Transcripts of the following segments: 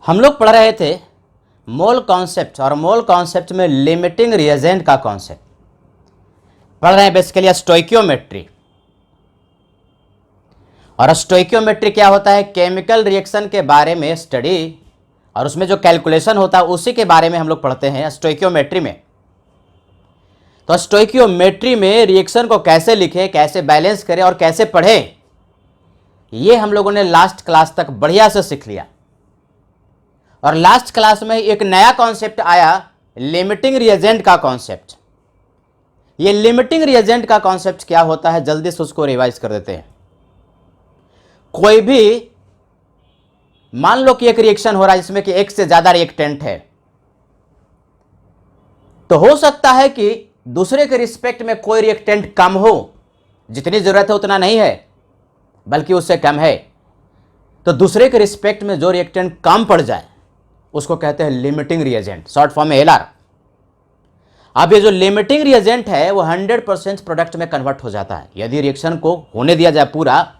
हम लोग पढ़ रहे थे मोल कॉन्सेप्ट और मोल कॉन्सेप्ट में लिमिटिंग रिएजेंट का कॉन्सेप्ट पढ़ रहे हैं, बेसिकली स्टोइकियोमेट्री। और स्टोइकियोमेट्री क्या होता है? केमिकल रिएक्शन के बारे में स्टडी और उसमें जो कैलकुलेशन होता है उसी के बारे में हम लोग पढ़ते हैं स्टोइकियोमेट्री में। तो स्टोइकियोमेट्री में रिएक्शन को कैसे लिखें, कैसे बैलेंस करें और कैसे पढ़ें, ये हम लोगों ने लास्ट क्लास तक बढ़िया से सीख लिया। और लास्ट क्लास में एक नया कॉन्सेप्ट आया, लिमिटिंग रिएजेंट का कॉन्सेप्ट। ये लिमिटिंग रिएजेंट का कॉन्सेप्ट क्या होता है, जल्दी से उसको रिवाइज कर देते हैं। कोई भी मान लो कि एक रिएक्शन हो रहा है जिसमें कि एक से ज्यादा रिएक्टेंट है, तो हो सकता है कि दूसरे के रिस्पेक्ट में कोई रिएक्टेंट कम हो, जितनी जरूरत है उतना नहीं है बल्कि उससे कम है। तो दूसरे के रिस्पेक्ट में जो रिएक्टेंट कम पड़ जाए उसको कहते हैं लिमिटिंग रिएजेंट, शॉर्ट फॉर्म में एलआर। अब ये जो लिमिटिंग रिएजेंट है वो 100% प्रोडक्ट में कन्वर्ट हो जाता है यदि रिएक्शन को होने दिया जाए पूरा।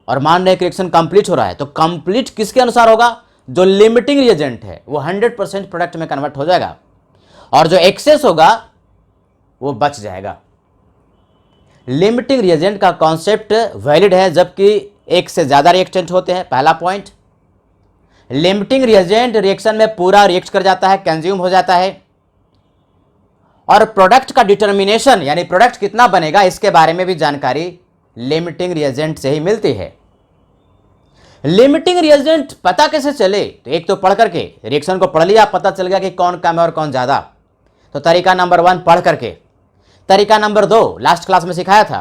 और मान रहे रिएक्शन कंप्लीट हो रहा है तो कंप्लीट किसके अनुसार होगा? जो लिमिटिंग रिएजेंट है वो 100% प्रोडक्ट में कन्वर्ट हो जाएगा और जो एक्सेस होगा वो बच जाएगा। लिमिटिंग रिएजेंट का कॉन्सेप्ट वैलिड है जबकि एक से ज्यादा रिएक्टेंट होते हैं। पहला पॉइंट, लिमिटिंग रिएजेंट रिएक्शन में पूरा रिएक्ट कर जाता है, कंज्यूम हो जाता है। और प्रोडक्ट का डिटर्मिनेशन यानी प्रोडक्ट कितना बनेगा इसके बारे में भी जानकारी लिमिटिंग रिएजेंट से ही मिलती है। लिमिटिंग रिएजेंट पता कैसे चले? तो एक तो पढ़ करके रिएक्शन को पढ़ लिया, पता चल गया कि कौन कम है और कौन ज्यादा। तो तरीका नंबर 1 पढ़ करके। तरीका नंबर 2 लास्ट क्लास में सिखाया था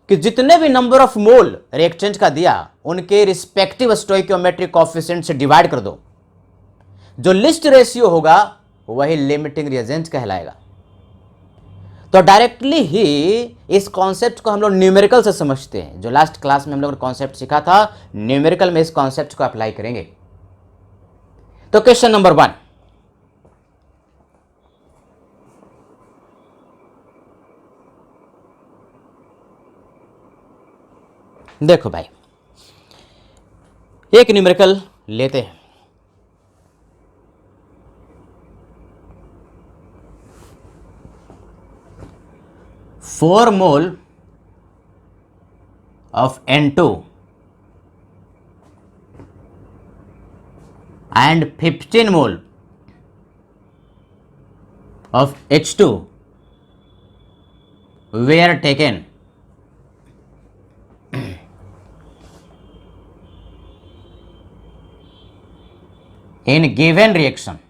कि जितने भी नंबर ऑफ मोल रिएक्टेंट का दिया उनके रिस्पेक्टिव स्टोइकियोमेट्रिक कोएफिशिएंट से डिवाइड कर दो। जो लिस्ट रेशियो होगा वही लिमिटिंग रिएजेंट कहलाएगा। तो डायरेक्टली ही इस कॉन्सेप्ट को हम लोग न्यूमेरिकल से समझते हैं। जो लास्ट क्लास में हम लोग ने कॉन्सेप्ट सीखा था, न्यूमेरिकल में इस कॉन्सेप्ट को अप्लाई करेंगे। तो क्वेश्चन नंबर 1, देखो भाई, एक न्यूमेरिकल लेते हैं। Four mole of N2 and 15 mole of H2 were taken in given reaction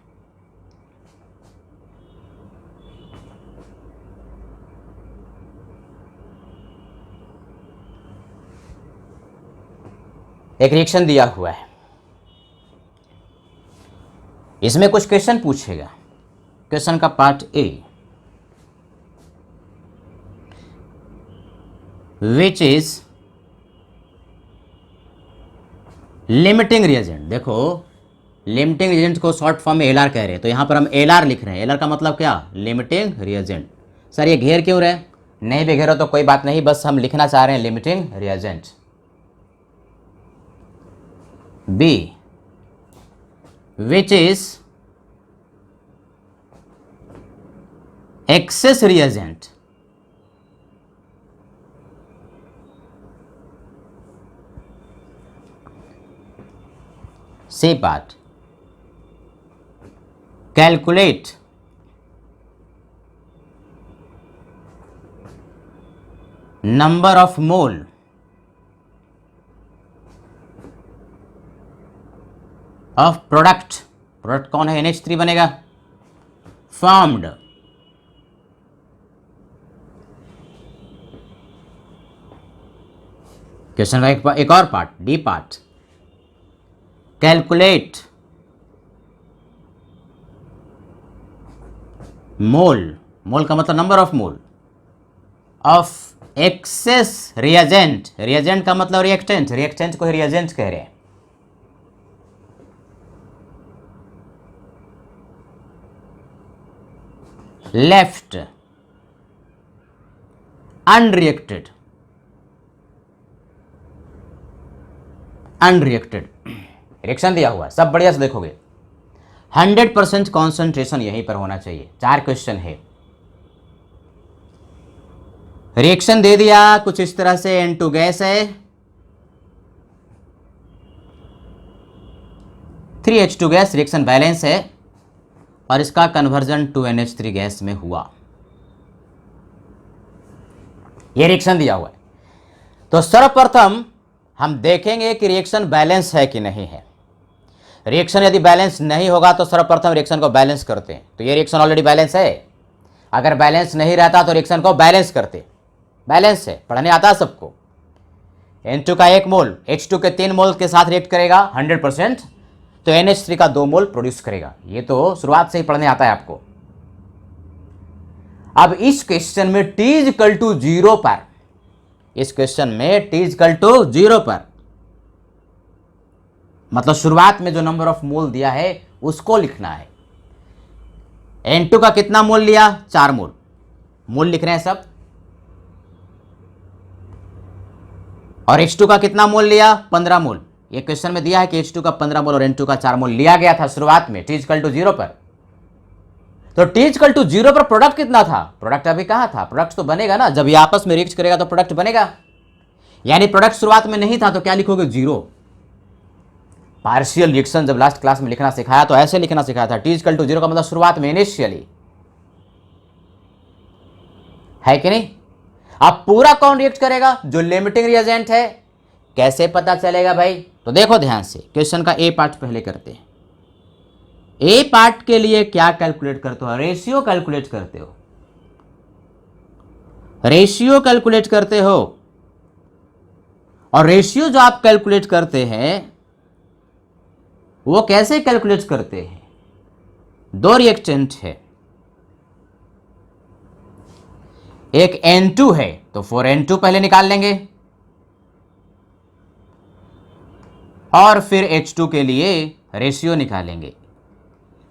एक रिएक्शन दिया हुआ है, इसमें कुछ क्वेश्चन पूछेगा। क्वेश्चन का part A, which is limiting reagent. देखो लिमिटिंग रिएजेंट को शॉर्ट फॉर्म में एलआर कह रहे हैं, तो यहां पर हम एलआर लिख रहे हैं। एलआर का मतलब क्या? Limiting reagent. सर ये घेर क्यों रहे? नहीं भी घेरो तो कोई बात नहीं, बस हम लिखना चाह रहे हैं limiting reagent. B, which is excess reagent C part, calculate number of mole of product. Product कौन है? NH3 बनेगा। फॉर्म्ड क्वेश्चन का एक और पार्ट, डी पार्ट, कैलकुलेट मोल। मोल का मतलब number of mole of access reagent. Reagent का मतलब रिएक्टेंट, रिएक्टेंट को रिएजेंट कह रहे हैं। left unreacted रिएक्शन दिया हुआ है, सब बढ़िया से देखोगे। 100% कॉन्सेंट्रेशन यहीं पर होना चाहिए। 4 क्वेश्चन है। रिएक्शन दे दिया कुछ इस तरह से, N2 गैस है, 3H2 गैस, रिएक्शन बैलेंस है और इसका कन्वर्जन 2NH3 गैस में हुआ। ये रिएक्शन दिया हुआ है। तो सर्वप्रथम हम देखेंगे कि रिएक्शन बैलेंस है कि नहीं है। रिएक्शन यदि बैलेंस नहीं होगा तो सर्वप्रथम रिएक्शन को बैलेंस करते हैं। तो ये रिएक्शन ऑलरेडी बैलेंस है। अगर बैलेंस नहीं रहता तो रिएक्शन को बैलेंस करते। बैलेंस है, पढ़ने आता है सबको। N2 का 1 मोल H2 के 3 मोल के साथ रिएक्ट करेगा 100%, तो NH3 का 2 मोल प्रोड्यूस करेगा। ये तो शुरुआत से ही पढ़ने आता है आपको। अब इस क्वेश्चन में t इक्वल टू 0 पर, इस क्वेश्चन में t इक्वल टू 0 पर, मतलब शुरुआत में जो नंबर ऑफ मोल दिया है उसको लिखना है। N2 का कितना मोल लिया? 4 मोल। मोल लिख रहे हैं सब। और H2 का कितना मोल लिया? 15 मोल। ये क्वेश्चन में दिया है कि H2 का 15 मोल और N2 का 4 मोल लिया गया था शुरुआत में, t इक्वल टू 0 पर। तो t इक्वल टू 0 पर प्रोडक्ट कितना था? प्रोडक्ट अभी कहां था? प्रोडक्ट तो बनेगा ना, जब ये आपस में रिएक्ट करेगा तो प्रोडक्ट बनेगा। यानी प्रोडक्ट शुरुआत में नहीं था तो क्या लिखोगे? 0। पार्शियल रिएक्शन जब लास्ट क्लास में लिखना सिखाया तो ऐसे लिखना सिखाया था, t इक्वल टू 0 का मतलब शुरुआत में, इनिशियली, है कि नहीं? अब पूरा कौन रिएक्ट करेगा? जो लिमिटिंग रिएजेंट है। कैसे पता चलेगा भाई? तो देखो ध्यान से, क्वेश्चन का ए पार्ट पहले करते हैं। ए पार्ट के लिए क्या कैलकुलेट करते हो? रेशियो कैलकुलेट करते हो। रेशियो कैलकुलेट करते हो। और रेशियो जो आप कैलकुलेट करते हैं वो कैसे कैलकुलेट करते हैं? 2 रिएक्टेंट है, एक N2 है तो 4N2 पहले निकाल लेंगे और फिर H2 के लिए रेशियो निकालेंगे।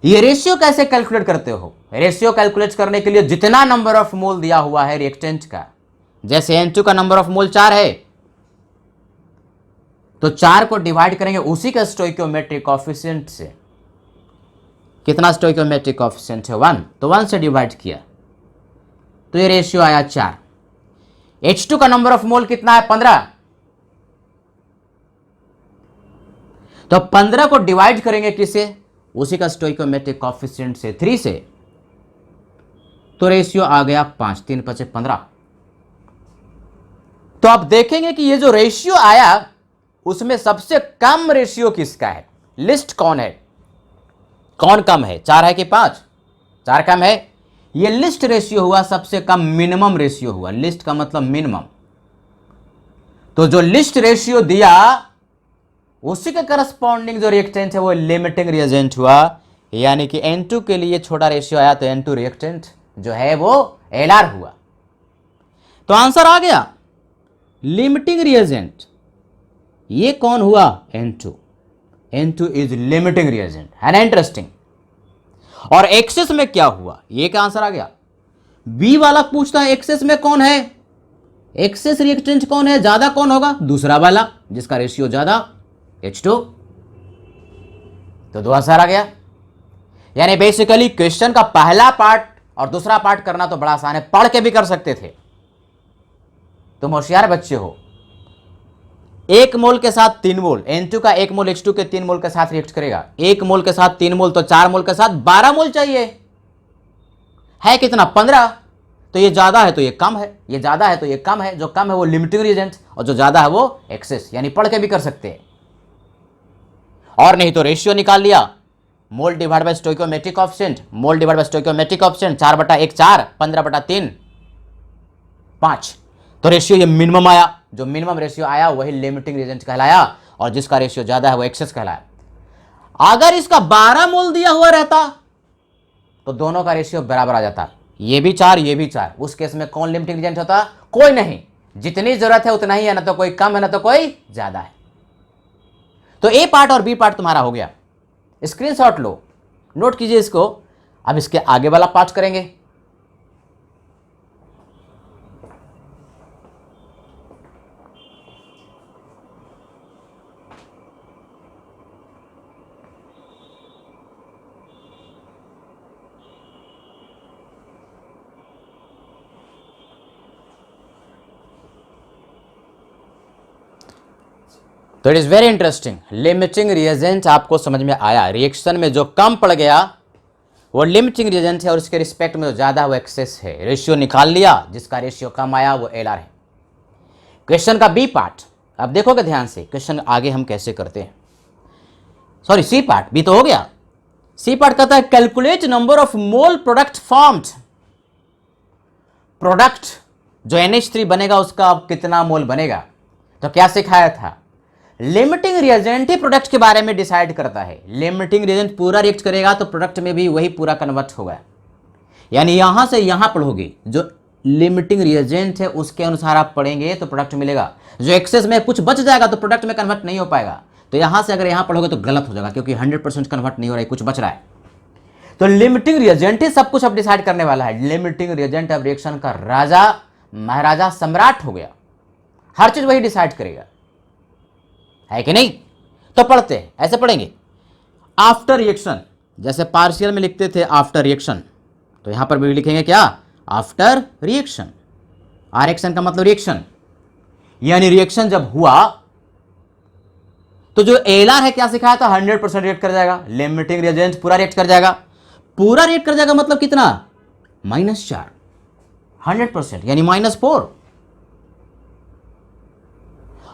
ये रेशियो कैसे कैलकुलेट करते हो? रेशियो कैलकुलेट करने के लिए जितना नंबर ऑफ मोल दिया हुआ है रिएक्टेंट का, जैसे N2 का नंबर ऑफ मोल 4 है तो 4 को डिवाइड करेंगे उसी का स्टोइकियोमेट्रिक कोएफिशिएंट से। कितना स्टोइकियोमेट्रिक कोएफिशिएंट है? 1, तो 1 से डिवाइड किया तो ये रेशियो आया 4। H2 का नंबर ऑफ मोल कितना है? 15, तो 15 को डिवाइड करेंगे किसे? उसी का स्टोइकियोमेट्रिक कोएफिशिएंट से, 3 से, तो रेशियो आ गया 5, 3 5 15। तो आप देखेंगे कि ये जो रेशियो आया उसमें सबसे कम रेशियो किसका है? लिस्ट कौन है? कौन कम है? 4 है कि 5? 4 कम है। ये लिस्ट रेशियो हुआ सबसे कम, मिनिमम रेशियो हुआ। लिस्ट का मतलब मिनिमम। तो जो लिस्ट रेशियो दिया उसी के करस्पॉन्डिंग जो रिएक्टेंट है वो लिमिटिंग रिएजेंट हुआ। यानी कि N2 के लिए छोटा रेशियो आया तो N2 रिएक्टेंट जो है वो LR हुआ। तो आंसर आ गया, लिमिटिंग रिएजेंट। ये कौन हुआ? N2। N2 is limiting reagent, है ना? इंटरेस्टिंग। और एक्सेस में क्या हुआ? ये क्या आंसर आ गया? बी वाला पूछता है एक्सेस में कौन है? एक्सेस रिएक्टेंट कौन है? ज्यादा कौन होगा? दूसरा वाला जिसका रेशियो ज्यादा, H2। तो 2 आंसर आ गया। यानी बेसिकली क्वेश्चन का पहला पार्ट और दूसरा पार्ट करना तो बड़ा आसान है, पढ़ के भी कर सकते थे। तुम होशियार बच्चे हो। 1 मोल के साथ 3 मोल, N2 का 1 मोल H2 के 3 मोल के साथ रिएक्ट करेगा। 1 मोल के साथ 3 मोल तो 4 मोल के साथ 12 मोल चाहिए। है कितना? 15। तो ये ज्यादा है तो ये कम है, ये ज्यादा है तो ये कम है। जो कम है वो लिमिटिंग रिएजेंट और जो ज्यादा है वो एक्सेस। यानी पढ़ के भी कर सकते हैं। और नहीं तो रेशियो निकाल लिया, मोल divide by stoichiometric coefficient, mole divide by stoichiometric coefficient, 4/1 4, 15/3 5। तो रेशियो ये मिनिमम आया। जो मिनिमम रेशियो आया वही लिमिटिंग रिएजेंट कहलाया और जिसका रेशियो ज्यादा है वो एक्सेस कहलाया। अगर इसका 12 मोल दिया हुआ रहता तो दोनों का रेशियो बराबर आ जाता, ये भी 4 ये भी 4। उस केस में कौन लिमिटिंग रिएजेंट होता? कोई नहीं। जितनी जरूरत है उतना ही है, ना तो कोई कम है ना तो कोई ज्यादा है। तो ए पार्ट और बी पार्ट तुम्हारा हो गया। स्क्रीनशॉट लो, नोट कीजिए इसको। अब इसके आगे वाला पार्ट करेंगे। तो it is very interesting. Limiting reagent आपको समझ में आया, रिएक्शन में जो कम पड़ गया वो लिमिटिंग रिएजेंट है और उसके रिस्पेक्ट में जो ज्यादा वो एक्सेस है। रेशियो निकाल लिया, जिसका रेशियो कम आया वो एलआर है। क्वेश्चन का बी पार्ट अब देखोगे ध्यान से, क्वेश्चन आगे हम कैसे करते हैं। सॉरी सी पार्ट, बी तो हो गया। सी पार्ट कहता है calculate number of mole product formed. Product जो NH3 बनेगा उसका अब कितना मोल बनेगा। तो क्या सिखाया था, लिमिटिंग रिएजेंट ही प्रोडक्ट के बारे में डिसाइड करता है। लिमिटिंग रिएजेंट पूरा रिएक्ट करेगा तो प्रोडक्ट में भी वही पूरा कन्वर्ट होगा। यानी यहां से यहां पढ़ोगे, जो लिमिटिंग रिएजेंट है उसके अनुसार आप पढ़ेंगे तो प्रोडक्ट मिलेगा। जो एक्सेस में कुछ बच जाएगा तो प्रोडक्ट में कन्वर्ट नहीं हो पाएगा। तो यहां से अगर यहां पढ़ोगे तो गलत हो जाएगा, क्योंकि 100% कन्वर्ट नहीं हो रहा है, कुछ बच रहा है। तो लिमिटिंग रिएजेंट ही सब कुछ अब डिसाइड करने वाला है। लिमिटिंग रिएजेंट अब रिएक्शन का राजा महाराजा सम्राट हो गया, हर चीज वही डिसाइड करेगा, है कि नहीं। तो पढ़ते हैं, ऐसे पढ़ेंगे। आफ्टर रिएक्शन, जैसे पार्शियल में लिखते थे आफ्टर रिएक्शन, तो यहां पर भी लिखेंगे क्या, आफ्टर रिएक्शन। आर एक्शन का मतलब रिएक्शन, यानी रिएक्शन जब हुआ तो जो एलआर है क्या सिखाया था, 100% रिएक्ट कर जाएगा। लिमिटिंग रिएजेंट पूरा रिएक्ट कर जाएगा। पूरा रिएक्ट कर जाएगा मतलब कितना, -4, 100% यानी -4।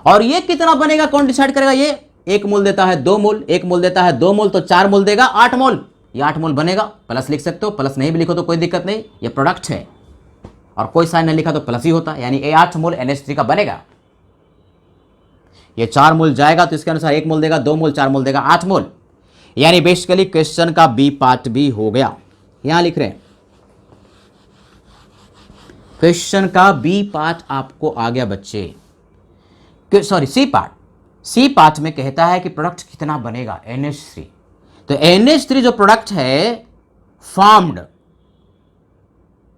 और ये कितना बनेगा कौन डिसाइड करेगा, ये 1 मोल देता है 2 मोल, 1 मोल देता है 2 मोल, तो 4 मोल देगा 8 मोल। ये 8 मोल बनेगा। प्लस लिख सकते हो, प्लस नहीं भी लिखो तो कोई दिक्कत नहीं, ये प्रोडक्ट है और कोई साइन नहीं लिखा तो प्लस ही होता, यानी ये 8 मोल NH3 का बनेगा। ये 4 मोल जाएगा तो इसके अनुसार 1 मोल देगा, 2 मोल, 4 मोल देगा, 8 मोल। यानी बेसिकली क्वेश्चन का बी पार्ट भी हो गया। यहां लिख रहे हैं क्वेश्चन का बी पार्ट आपको आ गया बच्चे। Sorry C part, C part में कहता है कि प्रोडक्ट कितना बनेगा, NH3। तो NH3 जो प्रोडक्ट है फॉर्म्ड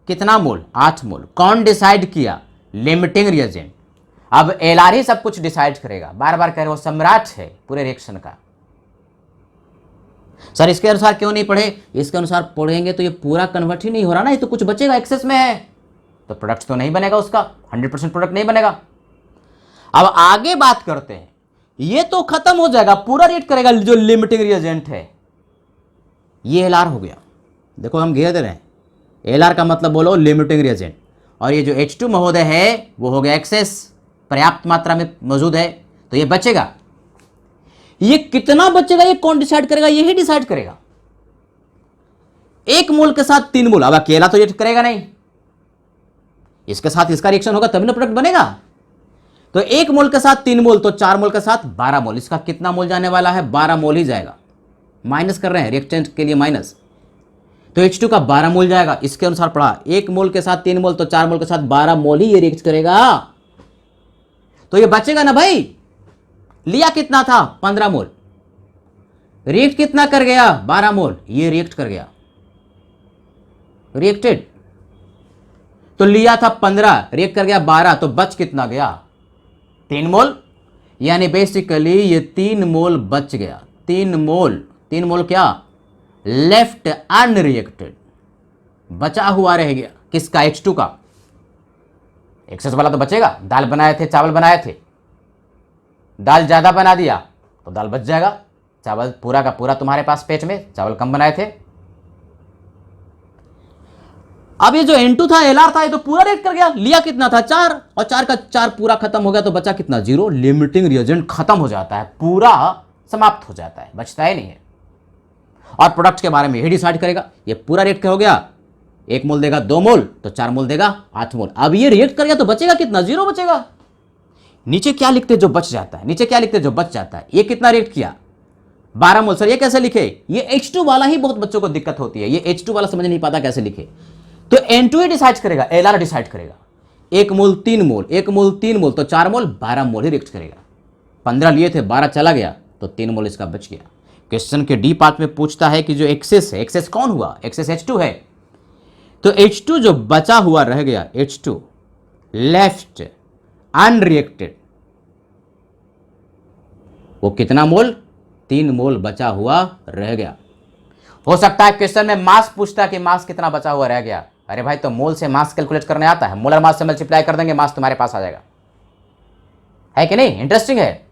कितना मोल, 8 मोल। कौन डिसाइड किया, लिमिटिंग रिएजेंट। अब एलआर ही सब कुछ डिसाइड करेगा। बार बार कह रहे हो सम्राट है पूरे रिएक्शन का। सर इसके अनुसार क्यों नहीं पढ़े, इसके अनुसार पढ़ेंगे तो ये पूरा कन्वर्ट ही नहीं हो रहा ना, ये तो कुछ बचेगा, एक्सेस में है तो प्रोडक्ट तो नहीं बनेगा, उसका 100% प्रोडक्ट नहीं बनेगा। अब आगे बात करते हैं, ये तो खत्म हो जाएगा, पूरा रिएक्ट करेगा जो लिमिटिंग रिएजेंट है। ये एलआर हो गया, देखो हम घेर दे रहे हैं। एलआर का मतलब बोलो लिमिटिंग रिएजेंट, और ये जो H2 महोदय है वो हो गया एक्सेस, पर्याप्त मात्रा में मौजूद है, तो ये बचेगा। ये कितना बचेगा ये कौन डिसाइड करेगा, ये ही डिसाइड करेगा। 1 मोल के साथ 3 मोल, अब अकेला तो रिएक्ट करेगा नहीं, इसके साथ इसका रिएक्शन होगा तभी ना प्रोडक्ट बनेगा। तो 1 मोल के साथ 3 मोल, तो 4 मोल के साथ 12 मोल। इसका कितना मोल जाने वाला है, 12 मोल ही जाएगा। माइनस कर रहे हैं रिएक्टेंट के लिए माइनस, तो H2 का 12 मोल जाएगा। इसके अनुसार पढ़ा, 1 मोल के साथ 3 मोल, तो 4 मोल के साथ 12 मोल ही ये रिएक्ट करेगा। तो ये बचेगा ना भाई। लिया कितना था, 15 मोल, रिएक्ट कितना कर गया, 12 मोल, ये रिएक्ट कर गया, रिएक्टेड। तो लिया था 15, रिएक्ट कर गया 12, तो बच कितना गया, 3 मोल। यानी बेसिकली ये 3 मोल बच गया। 3 मोल क्या, लेफ्ट अनरिएक्टेड, बचा हुआ रह गया। किसका, H2 का। एक्सेस वाला तो बचेगा। दाल बनाए थे, चावल बनाए थे, दाल ज्यादा बना दिया तो दाल बच जाएगा, चावल पूरा का पूरा तुम्हारे पास पेट में, चावल कम बनाए थे। अब ये जो N2 था, एलआर था, ये तो पूरा रिएक्ट कर गया। लिया कितना था, 4, और 4 का 4 पूरा खत्म हो गया, तो बचा कितना, 0। लिमिटिंग रिएजेंट खत्म हो जाता है, पूरा समाप्त हो जाता है, बचता ही नहीं है। और प्रोडक्ट के बारे में यही डिसाइड करेगा। ये पूरा रिएक्ट हो गया, 1 मोल देगा 2 मोल, तो 4 मोल देगा 8 मोल। अब ये रिएक्ट कर गया तो बचेगा कितना, 0 बचेगा। नीचे क्या लिखते जो बच जाता है, नीचे क्या लिखते जो बच जाता है। ये कितना रिएक्ट किया, 12 मोल। सर ये कैसे लिखे, ये H2 वाला ही बहुत बच्चों को दिक्कत होती है, ये H2 वाला समझ नहीं पाता कैसे लिखे। तो N2 ही डिसाइड करेगा, एलआर डिसाइड करेगा। 1 मोल 3 मोल, 1 मोल 3 मोल, तो 4 मोल, 12 मोल ही रिएक्ट करेगा। 15 लिए थे, 12 चला गया, तो 3 मोल इसका बच गया। क्वेश्चन के डी पार्ट में पूछता है कि जो एक्सेस है, एक्सेस कौन हुआ, एक्सेस H2 है। तो H2 जो बचा हुआ रह गया, H2 लेफ्ट अनरिएक्टेड, वो कितना मोल, 3 मोल बचा हुआ रह गया। हो सकता है क्वेश्चन में मास पूछता कि मास कितना बचा हुआ रह गया। अरे भाई तो मोल से मास कैलकुलेट करने आता है, मोलर मास से मल्टीप्लाई कर देंगे, मास तुम्हारे पास आ जाएगा, है कि नहीं। इंटरेस्टिंग है।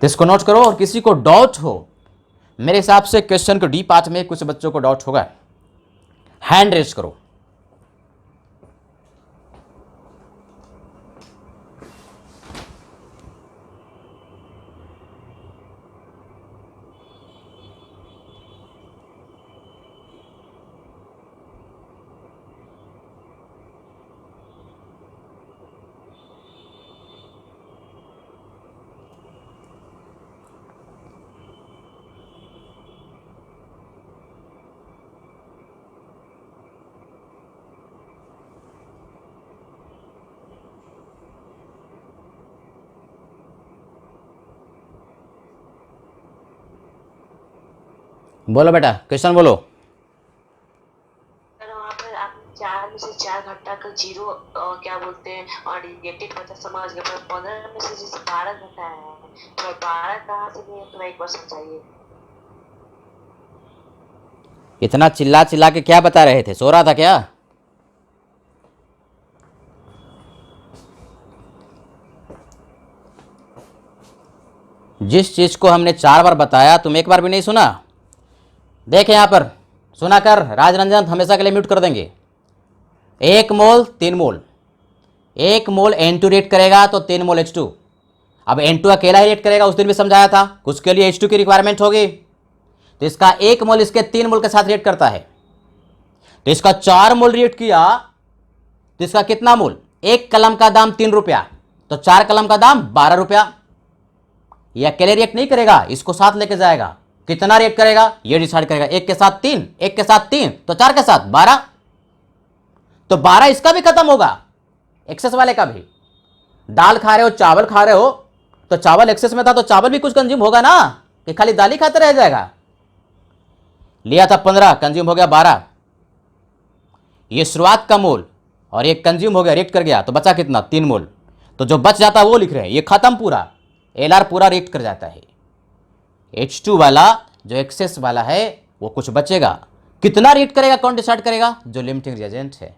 तो इसको नोट करो, और किसी को डाउट हो, मेरे हिसाब से क्वेश्चन को डी पार्ट में कुछ बच्चों को डाउट होगा, हैंड रेज करो। बोलो बेटा, क्वेश्चन बोलो। सर वहाँ पर आप 4 में से 4 घटा कर 0 क्या बोलते हैं और नेगेटिव बचा, समझ गए, पर 15 में से जैसे 12 घटा है तो 12 कहाँ से लिए, थोड़ा एक बार समझाइए। इतना चिल्ला चिल्ला के क्या बता रहे थे, सो रहा था क्या? जिस चीज को हमने 4 बार बताया तुम एक बार भी नहीं सुना। देख यहाँ पर सुना कर, राजरंजन हमेशा के लिए म्यूट कर देंगे। 1 मोल 3 मोल, 1 मोल N2 रिएक्ट करेगा तो 3 मोल H2। अब N2 अकेला ही रिएक्ट करेगा, उस दिन भी समझाया था, उसके लिए H2 की रिक्वायरमेंट होगी, तो इसका 1 मोल इसके 3 मोल के साथ रिएक्ट करता है। तो इसका 4 मोल रिएक्ट किया तो इसका कितना मोल, 1 कलम का दाम 3 रुपया, तो 4 कलम का दाम 12 रुपया। ये अकेले रिएक्ट नहीं करेगा, इसको साथ लेके जाएगा। कितना रिएक्ट करेगा ये डिसाइड करेगा, 1 के साथ 3, 1 के साथ 3, तो 4 के साथ 12, तो 12 इसका भी खत्म होगा, एक्सेस वाले का भी। दाल खा रहे हो, चावल खा रहे हो, तो चावल एक्सेस में था तो चावल भी कुछ कंज्यूम होगा ना, कि खाली दाल ही खाते रह जाएगा। लिया था 15, कंज्यूम हो गया 12, ये शुरुआत का मोल, और ये कंज्यूम हो गया, रिएक्ट कर गया, तो बचा कितना, 3 मोल। तो जो बच जाता है वो लिख रहे हैं, ये खत्म पूरा, LR पूरा रिएक्ट कर जाता है। H2 वाला जो एक्सेस वाला है वो कुछ बचेगा, कितना रिएक्ट करेगा कौन डिसाइड करेगा, जो लिमिटिंग रिएजेंट है।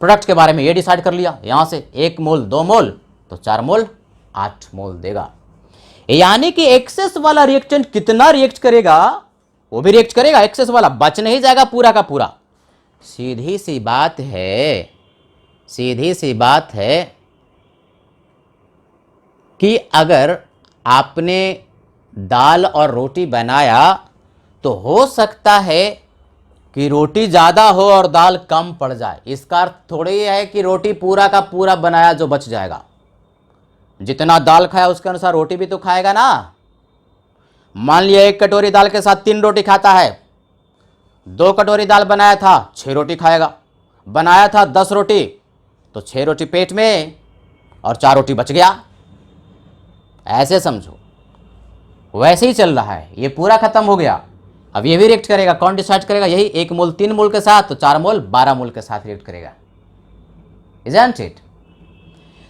प्रोडक्ट के बारे में ये डिसाइड कर लिया, यहां से 1 मोल 2 मोल तो 4 मोल 8 मोल देगा। यानी कि एक्सेस वाला रिएक्टेंट कितना रिएक्ट करेगा वो भी रिएक्ट करेगा, एक्सेस वाला बच नहीं जाएगा पूरा का पूरा। सीधी सी बात है, सीधी सी बात है कि अगर आपने दाल और रोटी बनाया तो हो सकता है कि रोटी ज़्यादा हो और दाल कम पड़ जाए। इसका अर्थ थोड़ी है कि रोटी पूरा का पूरा बनाया जो बच जाएगा। जितना दाल खाया उसके अनुसार रोटी भी तो खाएगा ना। मान लिया 1 कटोरी दाल के साथ 3 रोटी खाता है, 2 कटोरी दाल बनाया था 6 रोटी खाएगा, बनाया था 10 रोटी तो 6 रोटी पेट में और 4 रोटी बच गया। ऐसे समझो, वैसे ही चल रहा है, ये पूरा खत्म हो गया। अब ये भी रिएक्ट करेगा, कौन डिसाइड करेगा, यही 1 मोल 3 मोल के साथ, तो 4 मोल 12 मोल के साथ रिएक्ट करेगा। Isn't it?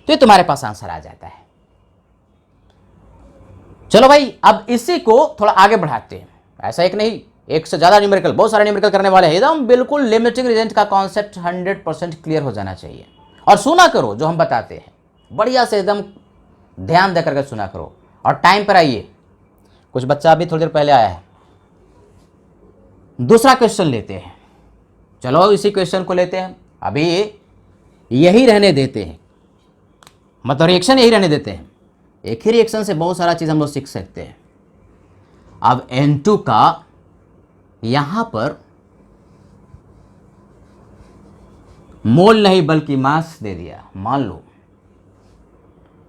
तो ये तुम्हारे पास आंसर आ जाता है। चलो भाई, अब इसी को थोड़ा आगे बढ़ाते हैं। ऐसा एक नहीं, एक से ज्यादा न्यूमेरिकल, बहुत सारे न्यूमेरिकल करने वाले हैं। एकदम बिल्कुल लिमिटिंग रिएजेंट का कॉन्सेप्ट 100% क्लियर हो जाना चाहिए। और सुना करो जो हम बताते हैं, बढ़िया से एकदम ध्यान देकर के सुना करो, और टाइम पर आइए। कुछ बच्चा अभी थोड़ी देर पहले आया है। दूसरा क्वेश्चन लेते हैं, चलो इसी क्वेश्चन को लेते हैं। अभी यही रहने देते हैं, मतलब रिएक्शन यही रहने देते हैं। एक ही रिएक्शन से बहुत सारा चीज हम लोग सीख सकते हैं। अब N2 का यहां पर मोल नहीं बल्कि मास दे दिया। मान लो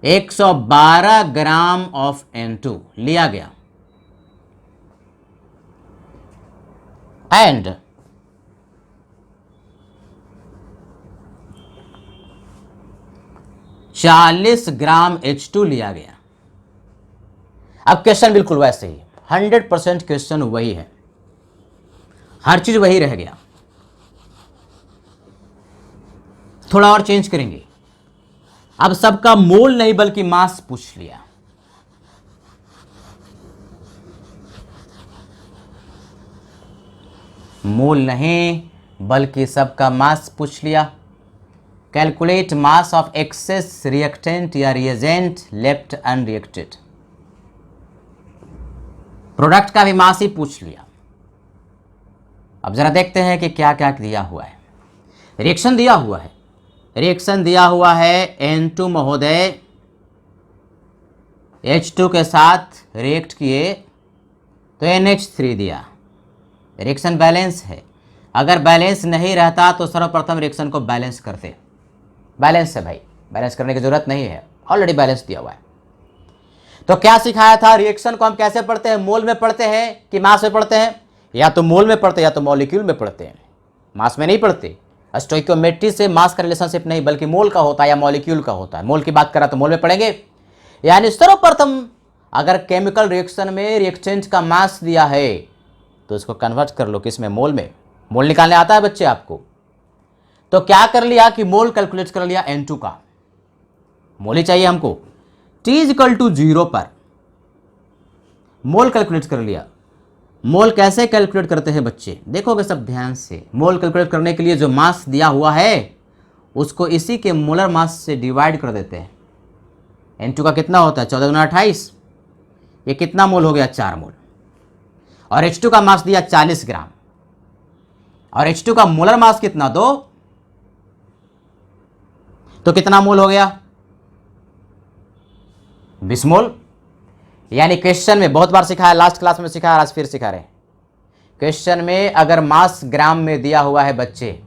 112 ग्राम ऑफ N2 लिया गया, एंड चालीस ग्राम H2 लिया गया। अब क्वेश्चन बिल्कुल वैसे ही, 100% क्वेश्चन वही है, हर चीज वही रह गया, थोड़ा और चेंज करेंगे। अब सबका मोल नहीं बल्कि मास पूछ लिया। मोल नहीं बल्कि सबका मास पूछ लिया। Calculate mass of excess reactant या रिएजेंट लेफ्ट अनरिएक्टेड। प्रोडक्ट का भी मास ही पूछ लिया। अब जरा देखते हैं कि क्या क्या दिया हुआ है। रिएक्शन दिया हुआ है, रिएक्शन दिया हुआ है N2 महोदय H2 के साथ रिएक्ट किए तो NH3 दिया। रिएक्शन बैलेंस है, अगर बैलेंस नहीं रहता तो सर्वप्रथम रिएक्शन को बैलेंस करते। बैलेंस है भाई, बैलेंस करने की जरूरत नहीं है, ऑलरेडी बैलेंस दिया हुआ है। तो क्या सिखाया था, रिएक्शन को हम कैसे पढ़ते हैं, मोल में पढ़ते हैं कि मास में पढ़ते हैं? या तो मोल में पढ़ते हैं या तो मॉलिक्यूल में पढ़ते हैं, मास में नहीं पढ़ते। स्टोइकियोमेट्री से मास का रिलेशनशिप नहीं बल्कि मोल का होता है या मॉलिक्यूल का होता है। मोल की बात करा तो मोल में पढ़ेंगे। यानी सर्वप्रथम अगर केमिकल रिएक्शन में रिएक्टेंट का मास दिया है तो इसको कन्वर्ट कर लो किसमें, मोल में। मोल निकालने आता है बच्चे आपको? तो क्या कर लिया कि मोल कैलकुलेट कर लिया N2 का, मोल ही चाहिए हमको। T = 0 पर मोल कैलकुलेट कर लिया। मोल कैसे कैलकुलेट करते हैं बच्चे, देखोगे सब ध्यान से। मोल कैलकुलेट करने के लिए जो मास दिया हुआ है उसको इसी के मोलर मास से डिवाइड कर देते हैं। N2 का कितना होता है, 14 × 28, ये कितना मोल हो गया, 4 मोल। और H2 का मास दिया 40 ग्राम, और H2 का मोलर मास कितना, 2, तो कितना मोल हो गया, 20 मोल। यानी क्वेश्चन में बहुत बार सिखाया, लास्ट क्लास में सिखाया, आज फिर सिखा रहे हैं। क्वेश्चन में अगर मास ग्राम में दिया हुआ है बच्चे,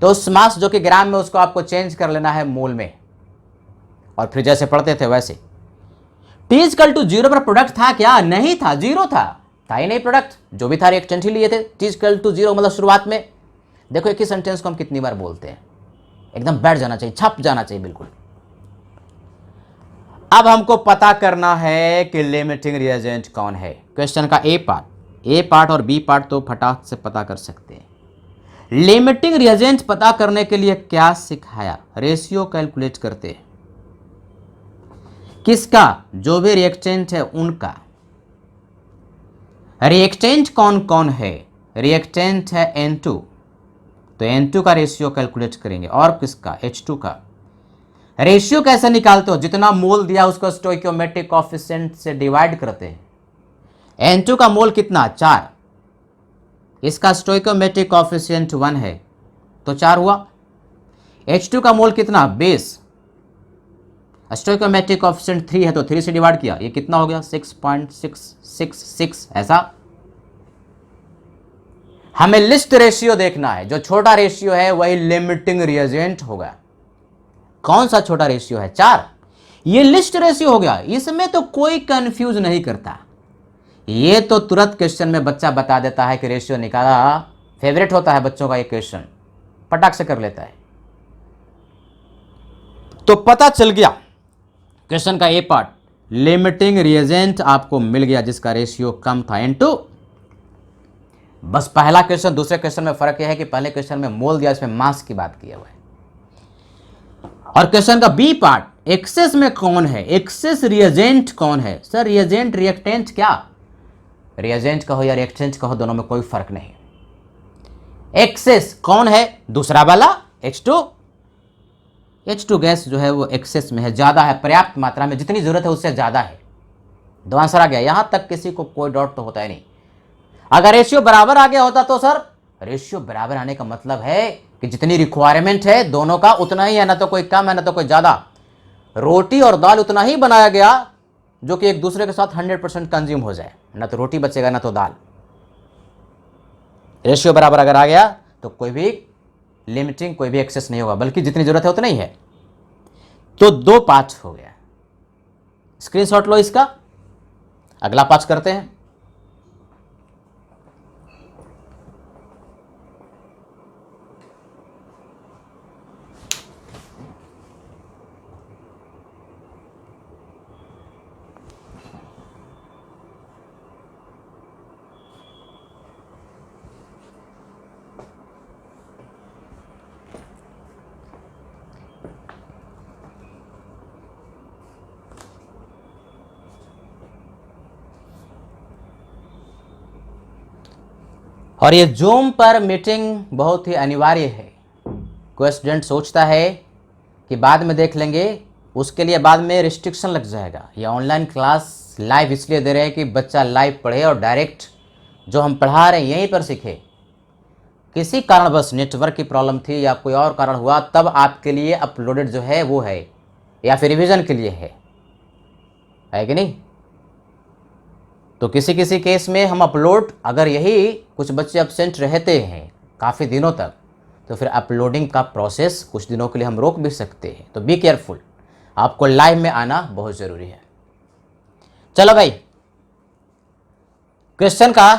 तो उस मास जो कि ग्राम में उसको आपको चेंज कर लेना है मोल में, और फिर जैसे पढ़ते थे वैसे। T = 0 पर प्रोडक्ट था क्या, नहीं था, 0 था ही नहीं प्रोडक्ट, जो भी था रिएक्टेंट ही लिए थे। T = 0 मतलब शुरुआत में। देखो एक ही सेंटेंस को हम कितनी बार बोलते हैं, एकदम बैठ जाना चाहिए, छप जाना चाहिए बिल्कुल। अब हमको पता करना है कि लिमिटिंग रिएजेंट कौन है। क्वेश्चन का ए पार्ट और बी पार्ट तो फटाक से पता कर सकते हैं। लिमिटिंग रिएजेंट पता करने के लिए क्या सिखाया, रेशियो कैलकुलेट करते हैं। किसका, जो भी रिएक्टेंट है उनका। रिएक्टेंट कौन कौन है, रिएक्टेंट है N2, तो N2 का रेशियो कैलकुलेट करेंगे। और किसका, H2 का। रेशियो कैसे निकालते हो, जितना मोल दिया उसको स्टोइकियोमेट्रिक कोएफिशिएंट से डिवाइड करते हैं। N2 का मोल कितना, 4, इसका स्टोइकियोमेट्रिक कोएफिशिएंट 1 है तो 4 हुआ। H2 का मोल कितना, 20, स्टोइकियोमेट्रिक कोएफिशिएंट 3 है तो 3 से डिवाइड किया, ये कितना हो गया, 6.666। ऐसा हमें लिस्ट रेशियो देखना है, जो छोटा रेशियो है वही लिमिटिंग रिएजेंट होगा। कौन सा छोटा रेशियो है, 4, ये लिस्ट रेशियो हो गया। इसमें तो कोई कंफ्यूज नहीं करता, ये तो तुरंत क्वेश्चन में बच्चा बता देता है कि रेशियो निकाला। फेवरेट होता है बच्चों का ये क्वेश्चन, पटाख से कर लेता है। तो पता चल गया क्वेश्चन का ए पार्ट, लिमिटिंग रिएजेंट आपको मिल गया जिसका रेशियो कम था, N2। बस पहला क्वेश्चन दूसरे क्वेश्चन में फर्क यह है कि पहले क्वेश्चन में मोल दिया, इसमें मास की बात किया हुआ है। और क्वेश्चन का बी पार्ट, एक्सेस में कौन है, एक्सेस रिएजेंट कौन है। सर रिएजेंट रिएक्टेंट क्या, रिएजेंट कहो या रिएक्टेंट कहो दोनों में कोई फर्क नहीं। एक्सेस कौन है, दूसरा वाला H2। H2 गैस जो है वो एक्सेस में है, ज्यादा है, पर्याप्त मात्रा में, जितनी जरूरत है उससे ज्यादा है। दो आंसर आ गया, यहां तक किसी को कोई डाउट तो होता ही नहीं। अगर रेशियो बराबर आ गया होता तो सर, रेशियो बराबर आने का मतलब है कि जितनी रिक्वायरमेंट है दोनों का उतना ही है, ना तो कोई कम है ना तो कोई ज्यादा। रोटी और दाल उतना ही बनाया गया जो कि एक दूसरे के साथ 100% कंज्यूम हो जाए, ना तो रोटी बचेगा ना तो दाल। रेशियो बराबर अगर आ गया तो कोई भी लिमिटिंग, कोई भी एक्सेस नहीं होगा, बल्कि जितनी जरूरत है उतना ही है। तो 2 पार्ट हो गया, स्क्रीनशॉट लो इसका। अगला पार्ट करते हैं। और ये जूम पर मीटिंग बहुत ही अनिवार्य है। कोई स्टूडेंट सोचता है कि बाद में देख लेंगे, उसके लिए बाद में रिस्ट्रिक्शन लग जाएगा। ये ऑनलाइन क्लास लाइव इसलिए दे रहे हैं कि बच्चा लाइव पढ़े और डायरेक्ट जो हम पढ़ा रहे हैं यहीं पर सीखे। किसी कारणवश नेटवर्क की प्रॉब्लम थी या कोई और कारण हुआ तब आपके लिए अपलोडेड जो है वो है, या फिर रिवीजन के लिए है कि नहीं। तो किसी किसी केस में हम अपलोड, अगर यही कुछ बच्चे एब्सेंट रहते हैं काफ़ी दिनों तक, तो फिर अपलोडिंग का प्रोसेस कुछ दिनों के लिए हम रोक भी सकते हैं। तो बी केयरफुल, आपको लाइव में आना बहुत ज़रूरी है। चलो भाई, क्वेश्चन का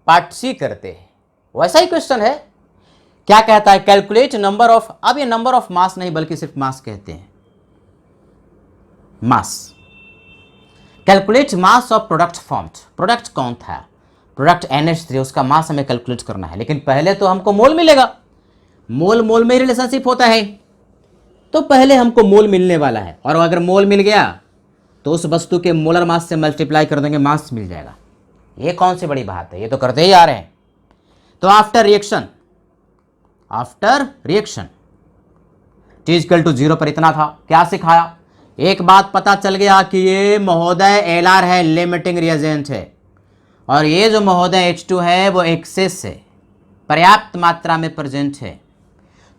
पार्ट सी करते हैं। वैसा ही क्वेश्चन है, क्या कहता है, कैलकुलेट नंबर ऑफ, अब ये नंबर ऑफ मास नहीं बल्कि सिर्फ मास कहते हैं, mass. Calculate mass of product formed, product कौन था, प्रोडक्ट NH3, उसका मास हमें कैलकुलेट करना है। लेकिन पहले तो हमको मोल मिलेगा, मोल मोल में रिलेशनशिप होता है, तो पहले हमको मोल मिलने वाला है। और अगर मोल मिल गया तो उस वस्तु के मोलर मास से मल्टीप्लाई कर देंगे, मास मिल जाएगा। ये कौन सी बड़ी बात है, ये तो करते ही आ रहे हैं। तो after reaction T equal to 0 पर इतना था। क्या सिखाया, एक बात पता चल गया कि ये महोदय LR है, लिमिटिंग रिएजेंट है, और ये जो महोदय H2 है वो एक्सेस है, पर्याप्त मात्रा में प्रेजेंट है।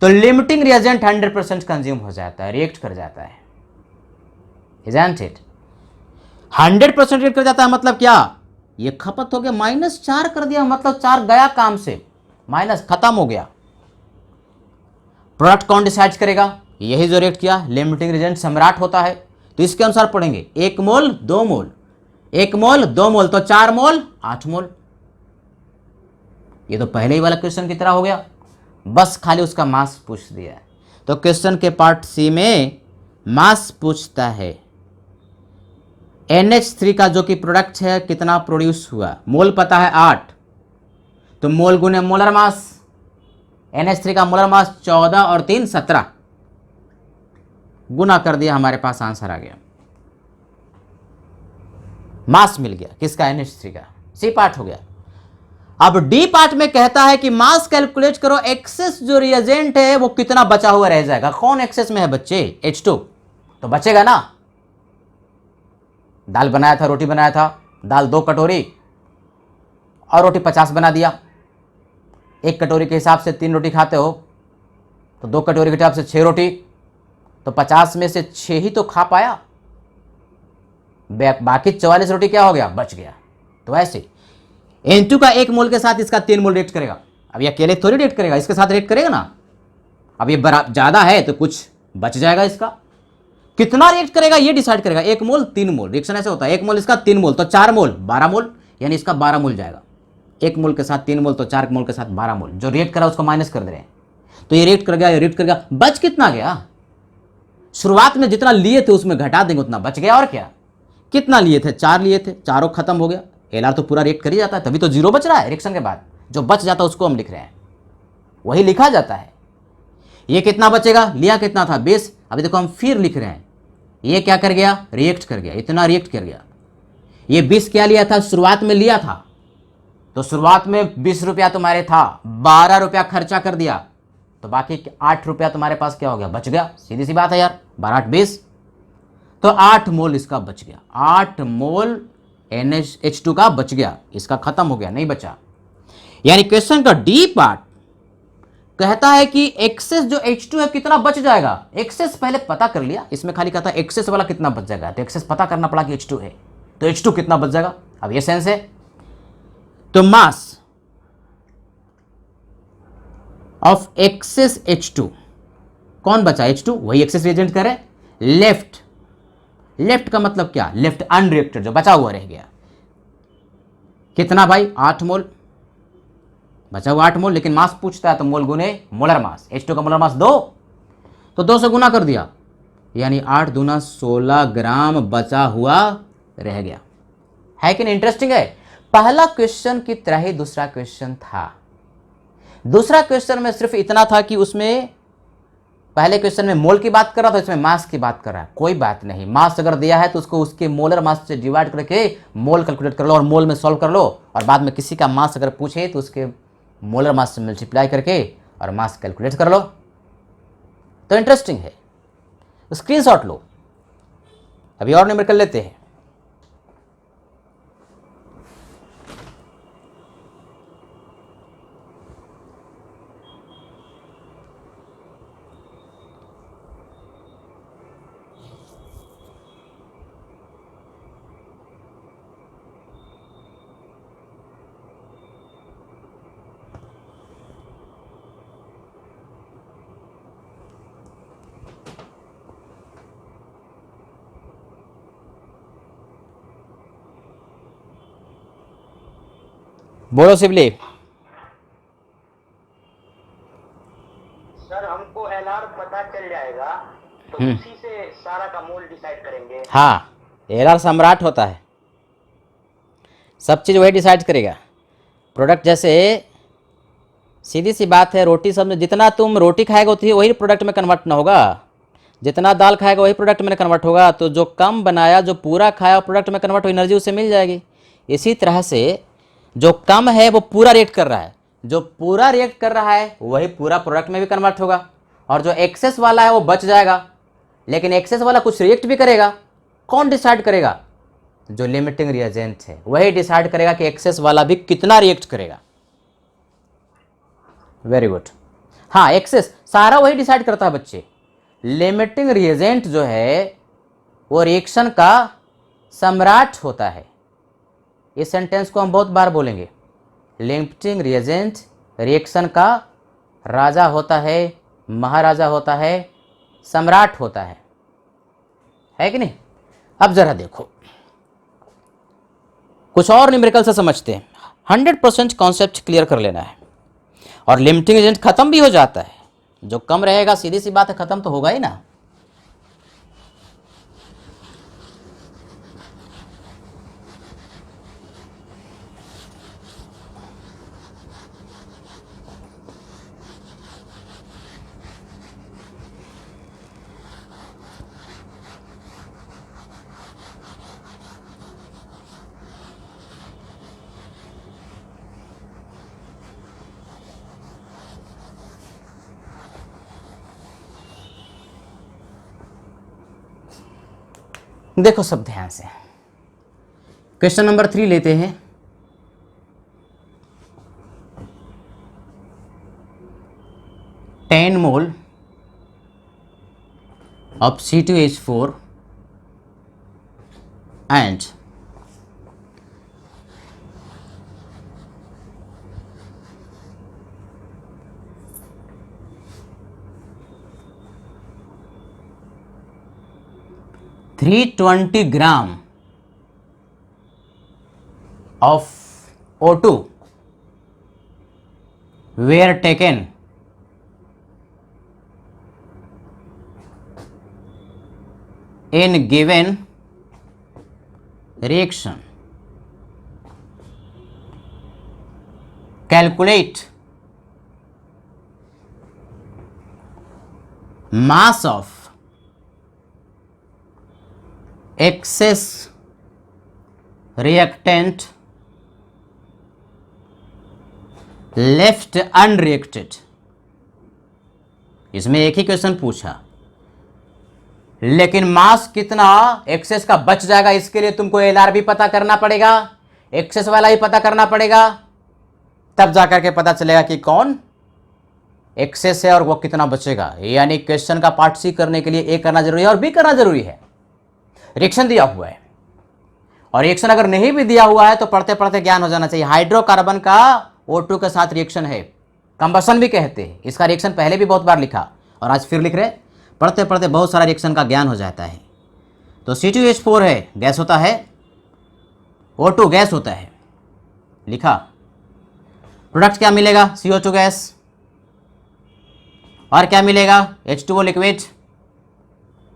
तो लिमिटिंग रिएजेंट 100% कंज्यूम हो जाता है, रिएक्ट कर जाता है, isn't it? 100% रिएक्ट कर जाता है मतलब क्या, ये खपत हो गया, -4 कर दिया मतलब 4 गया काम से, माइनस खत्म हो गया। प्रोडक्ट कौन डिसाइड करेगा, यही जो रिएक्ट किया, लिमिटिंग रिएजेंट सम्राट होता है। तो इसके अनुसार पढ़ेंगे 1 मोल 2 मोल, 1 मोल 2 मोल, तो 4 मोल 8 मोल। ये तो पहले ही वाला क्वेश्चन की तरह हो गया, बस खाली उसका मास पूछ दिया है। तो क्वेश्चन के पार्ट सी में मास पूछता है, NH3 का जो कि प्रोडक्ट है कितना प्रोड्यूस हुआ, मोल पता है 8, तो मोल गुने मोलर मास, NH3 का मोलर मास 14 और 3 17, गुना कर दिया, हमारे पास आंसर आ गया, मास मिल गया किसका, NH3 का। सी पार्ट हो गया। अब डी पार्ट में कहता है कि मास कैलकुलेट करो, एक्सेस जो रिएजेंट है वो कितना बचा हुआ रह जाएगा। कौन एक्सेस में है बच्चे, H2, तो बचेगा ना। दाल बनाया था, रोटी बनाया था, दाल 2 कटोरी और रोटी 50 बना दिया। 1 कटोरी के हिसाब से 3 रोटी खाते हो, तो 2 कटोरी के हिसाब से 6 रोटी, तो 50 में से 6 ही तो खा पाया, बाकी 44 रोटी क्या हो गया, बच गया। तो ऐसे N2 का 1 मोल के साथ इसका 3 मोल रिएक्ट करेगा। अब ये अकेले थोड़ी रिएक्ट करेगा, इसके साथ रिएक्ट करेगा ना। अब ये ज़्यादा है तो कुछ बच जाएगा, इसका कितना रिएक्ट करेगा ये डिसाइड करेगा। 1 मोल 3 मोल, रिएक्शन ऐसे होता है, 1 मोल इसका 3 मोल, तो 4 मोल 12 मोल, यानी इसका 12 मोल जाएगा। 1 मोल के साथ 3 मोल, तो 4 मोल के साथ 12 मोल, जो रिएक्ट करा उसको माइनस कर दे रहे हैं। तो ये रिएक्ट कर गया, ये रिएक्ट कर गया, बच कितना गया, शुरुआत में जितना लिए थे उसमें घटा देंगे उतना बच गया। और क्या, कितना लिए थे, 4 लिए थे, चारों खत्म हो गया। LR तो पूरा रिएक्ट कर ही जाता है, तभी तो 0 बच रहा है रिएक्शन के बाद। जो बच जाता है उसको हम लिख रहे हैं, वही लिखा जाता है। ये कितना बचेगा, लिया कितना था 20, अभी देखो हम फिर लिख रहे हैं। ये क्या कर गया, रिएक्ट कर गया, इतना रिएक्ट कर गया। ये 20 क्या लिया था, शुरुआत में लिया था, तो शुरुआत में 20 रुपया तुम्हारे था, 12 रुपया खर्चा कर दिया, तो बाकी 8 रुपया तुम्हारे पास क्या हो गया, बच गया। सीधी सी बात है यार, 12 8 20, तो 8 मोल इसका बच गया। 8 मोल NH2 का बच गया, इसका खत्म हो गया, नहीं बचा। यानी क्वेश्चन का डी पार्ट कहता है कि एक्सेस जो H2 है कितना बच जाएगा। एक्सेस पहले पता कर लिया, इसमें खाली कहता है एक्सेस वाला कितना बच जाएगा, तो एक्सेस पता करना पड़ा कि H2 है, तो H2 कितना बच जाएगा। अब ये सेंस है। तो मास ऑफ एक्सेस H2, कौन बचा, H2, वही एक्सेस रिएजेंट करे। लेफ्ट, लेफ्ट का मतलब क्या, लेफ्ट अनरिएक्टेड, जो बचा हुआ रह गया, कितना भाई, 8 मोल, बचा हुआ 8 मोल। लेकिन मास पूछता है तो मोल गुने मोलर मास, H2 का मोलर मास 2, तो 2 से गुना कर दिया, यानी 8 दूना 16 ग्राम बचा हुआ रह गया। है कि नहीं, इंटरेस्टिंग है। पहला क्वेश्चन की तरह ही दूसरा क्वेश्चन था। दूसरा क्वेश्चन में सिर्फ इतना था कि उसमें पहले क्वेश्चन में मोल की बात कर रहा था, इसमें मास की बात कर रहा है। कोई बात नहीं, मास अगर दिया है तो उसको उसके मोलर मास से डिवाइड करके मोल कैलकुलेट कर लो और मोल में सॉल्व कर लो, और बाद में किसी का मास अगर पूछे तो उसके मोलर मास से मल्टीप्लाई करके और मास कैलकुलेट कर लो। तो इंटरेस्टिंग है, स्क्रीनशॉट लो। अभी और न्यूमेरिकल लेते हैं। बोलो शिवली। सर हमको एलआर पता चल जाएगा तो उसी से सारा का मोल डिसाइड करेंगे। हाँ, एलआर सम्राट होता है, सब चीज़ वही डिसाइड करेगा। प्रोडक्ट जैसे सीधी सी बात है, रोटी सब में जितना तुम रोटी खाएगा वही प्रोडक्ट में कन्वर्ट ना होगा, जितना दाल खाएगा वही प्रोडक्ट में कन्वर्ट होगा। तो जो कम बनाया जो पूरा खाया प्रोडक्ट में कन्वर्ट हो, एनर्जी उसे मिल जाएगी। इसी तरह से जो कम है वो पूरा रिएक्ट कर रहा है, जो पूरा रिएक्ट कर रहा है वही पूरा प्रोडक्ट में भी कन्वर्ट होगा, और जो एक्सेस वाला है वो बच जाएगा। लेकिन एक्सेस वाला कुछ रिएक्ट भी करेगा, कौन डिसाइड करेगा? जो लिमिटिंग रिएजेंट है वही डिसाइड करेगा कि एक्सेस वाला भी कितना रिएक्ट करेगा। Very good. हाँ, एक्सेस सारा वही डिसाइड करता है बच्चे। लिमिटिंग रिएजेंट जो है वो रिएक्शन का सम्राट होता है। इस सेंटेंस को हम बहुत बार बोलेंगे। लिमिटिंग रिएजेंट रिएक्शन का राजा होता है, महाराजा होता है, सम्राट होता है कि नहीं? अब जरा देखो, कुछ और न्यूमेरिकल से समझते हैं। 100% कॉन्सेप्ट क्लियर कर लेना है, और लिमिटिंग एजेंट खत्म भी हो जाता है। जो कम रहेगा सीधी सी बात है खत्म तो होगा ही ना। देखो सब ध्यान से, क्वेश्चन नंबर 3 लेते हैं। Ten mole of C2H4 and 320 gram of O2 were taken in given reaction. Calculate mass of excess reactant left unreacted। इसमें एक ही क्वेश्चन पूछा, लेकिन मास कितना एक्सेस का बच जाएगा इसके लिए तुमको एलआर भी पता करना पड़ेगा, एक्सेस वाला ही पता करना पड़ेगा, तब जाकर के पता चलेगा कि कौन एक्सेस है और वो कितना बचेगा। यानी क्वेश्चन का पार्ट सी करने के लिए ए करना जरूरी है और बी करना जरूरी है। रिएक्शन दिया हुआ है, और रिएक्शन अगर नहीं भी दिया हुआ है तो पढ़ते पढ़ते ज्ञान हो जाना चाहिए। हाइड्रोकार्बन का O2 के साथ रिएक्शन है, कंबशन भी कहते हैं। इसका रिएक्शन पहले भी बहुत बार लिखा और आज फिर लिख रहे, पढ़ते पढ़ते बहुत सारा रिएक्शन का ज्ञान हो जाता है। तो C2H4 है, गैस होता है, O2 गैस होता है, लिखा। प्रोडक्ट क्या मिलेगा? CO2 गैस, और क्या मिलेगा? H2O liquid.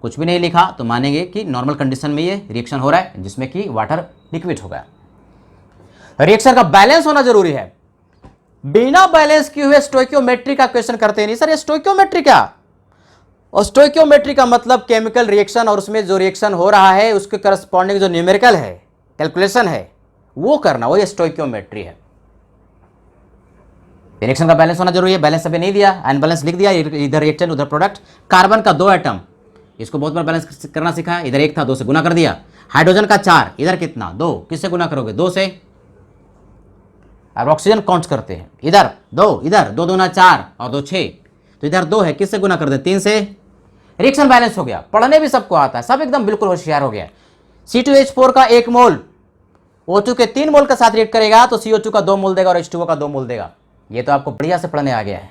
कुछ भी नहीं लिखा तो मानेंगे कि नॉर्मल कंडीशन में ये रिएक्शन हो रहा है, जिसमें कि वाटर लिक्विड हो गया। रिएक्शन का बैलेंस होना जरूरी है। बिना बैलेंस किए हुए स्टोइकियोमेट्री का क्वेश्चन करते नहीं सर। ये स्टोइकियोमेट्री क्या? और स्टोइकियोमेट्री का मतलब केमिकल रिएक्शन, और उसमें जो रिएक्शन हो रहा है उसके करस्पॉन्डिंग जो न्यूमेरिकल है, कैलकुलेशन है, वो करना, वो ये स्टोइकियोमेट्री है। रिएक्शन का बैलेंस होना जरूरी है। बैलेंस अभी नहीं दिया, अनबैलेंस लिख दिया, इधर रिएक्टेंट उधर प्रोडक्ट। कार्बन का 2 एटम इसको बहुत बार बैलेंस करना सीखा है। इधर 1 था, 2 से गुना कर दिया। हाइड्रोजन का 4, इधर कितना 2, किससे गुना करोगे 2 से। अब ऑक्सीजन काउंट करते हैं, इधर 2, इधर 2 दूना 4 और 2 6, तो इधर 2 है, किससे गुना कर दे 3 से। रिएक्शन बैलेंस हो गया। पढ़ने भी सबको आता है, सब एकदम बिल्कुल होशियार हो गया। C2H4 का 1 मोल O2 के 3 मोल के साथ रिएक्ट करेगा तो CO2 का 2 मोल देगा और H2O का 2 मोल देगा। ये तो आपको बढ़िया से पढ़ने आ गया है।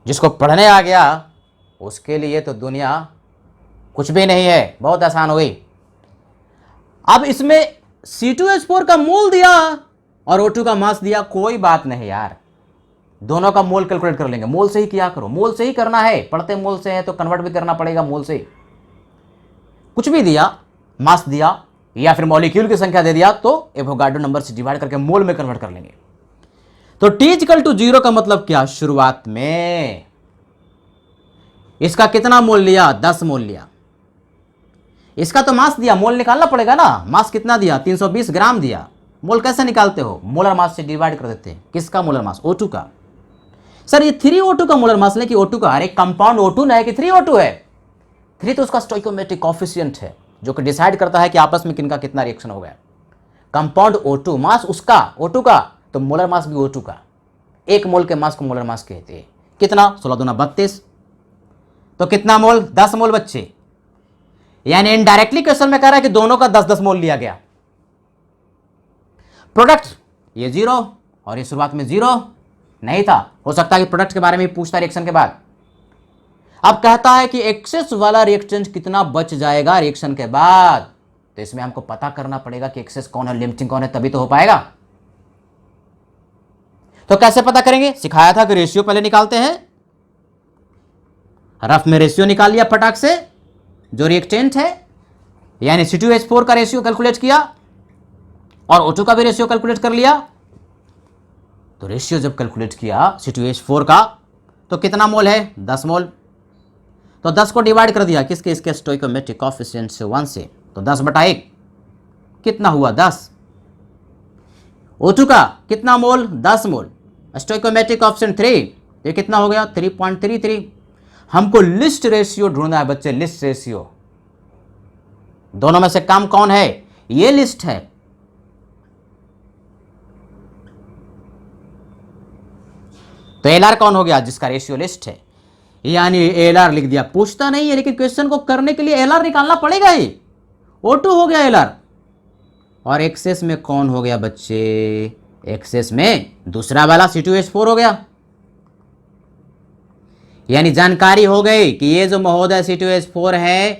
जिसको पढ़ने आ गया उसके लिए तो दुनिया कुछ भी नहीं है, बहुत आसान हो गई। अब इसमें C2H4 का मोल दिया और O2 का मास दिया, कोई बात नहीं यार, दोनों का मोल कैलकुलेट कर लेंगे। मोल से ही किया करो, मोल से ही करना है, पढ़ते मोल से है तो कन्वर्ट भी करना पड़ेगा मोल से। कुछ भी दिया, मास दिया या फिर मॉलिक्यूल की संख्या दे दिया तो एवोगाड्रो नंबर से डिवाइड करके मोल में कन्वर्ट कर लेंगे। तो T=0 का मतलब क्या, शुरुआत में इसका कितना मोल लिया 10 मोल लिया। इसका तो मास दिया, मोल निकालना पड़ेगा ना। मास कितना दिया 320 ग्राम दिया। मोल कैसे निकालते हो, मोलर मास से डिवाइड कर देते हैं। किसका मोलर मास, O2 का। सर ये 3O2 का मोलर मास नहीं कि O2 का। अरे कंपाउंड O2 ना है कि 3O2 है। 3 तो उसका स्टोइकोमेट्रिक कोएफिशिएंट है जो कि डिसाइड करता है कि आपस में किनका कितना रिएक्शन हो गया। कंपाउंड O2 मास उसका O2 का, तो मोलर मास भी O2 का। 1 मोल के मास को मोलर मास कहते हैं। कितना 16 दूना 32, तो कितना मोल 10 मोल बच्चे। यानी इनडायरेक्टली क्वेश्चन में कह रहा है कि दोनों का 10-10 मोल लिया गया। प्रोडक्ट ये 0 और ये शुरुआत में 0 नहीं था। हो सकता है कि प्रोडक्ट के बारे में पूछता रिएक्शन के बाद। अब कहता है कि एक्सेस वाला रिएक्टेंट कितना बच जाएगा रिएक्शन के बाद, तो इसमें हमको पता करना पड़ेगा कि एक्सेस कौन है लिमिटिंग कौन है, तभी तो हो पाएगा। तो कैसे पता करेंगे, सिखाया था कि रेशियो पहले निकालते हैं। रफ में रेशियो निकाल लिया फटाक से, जो रिएक्टेंट है यानी C2H4 का रेशियो कैलकुलेट किया और O2 का भी रेशियो कैलकुलेट कर लिया। तो रेशियो जब कैलकुलेट किया C2H4 का तो कितना मोल है 10 मोल। तो 10 को डिवाइड कर दिया किसके, इसके स्टोइकोमेट्रिक कोएफिशिएंट से 1 से, तो 10/1 कितना हुआ 10। O2 का कितना मोल 10 मोल, स्टोइकोमेट्रिक कोएफिशिएंट 3, ये कितना हो गया 3.33। हमको लिस्ट रेशियो ढूंढना है बच्चे, लिस्ट रेशियो। दोनों में से कम कौन है, ये लिस्ट है। तो एलआर कौन हो गया, जिसका रेशियो लिस्ट है, यानी एलआर लिख दिया। पूछता नहीं है लेकिन क्वेश्चन को करने के लिए एलआर निकालना पड़ेगा ही। O2 हो गया एलआर। और एक्सेस में कौन हो गया बच्चे, एक्सेस में दूसरा वाला C2H4 हो गया। यानी जानकारी हो गई कि ये जो महोदय C2H4 है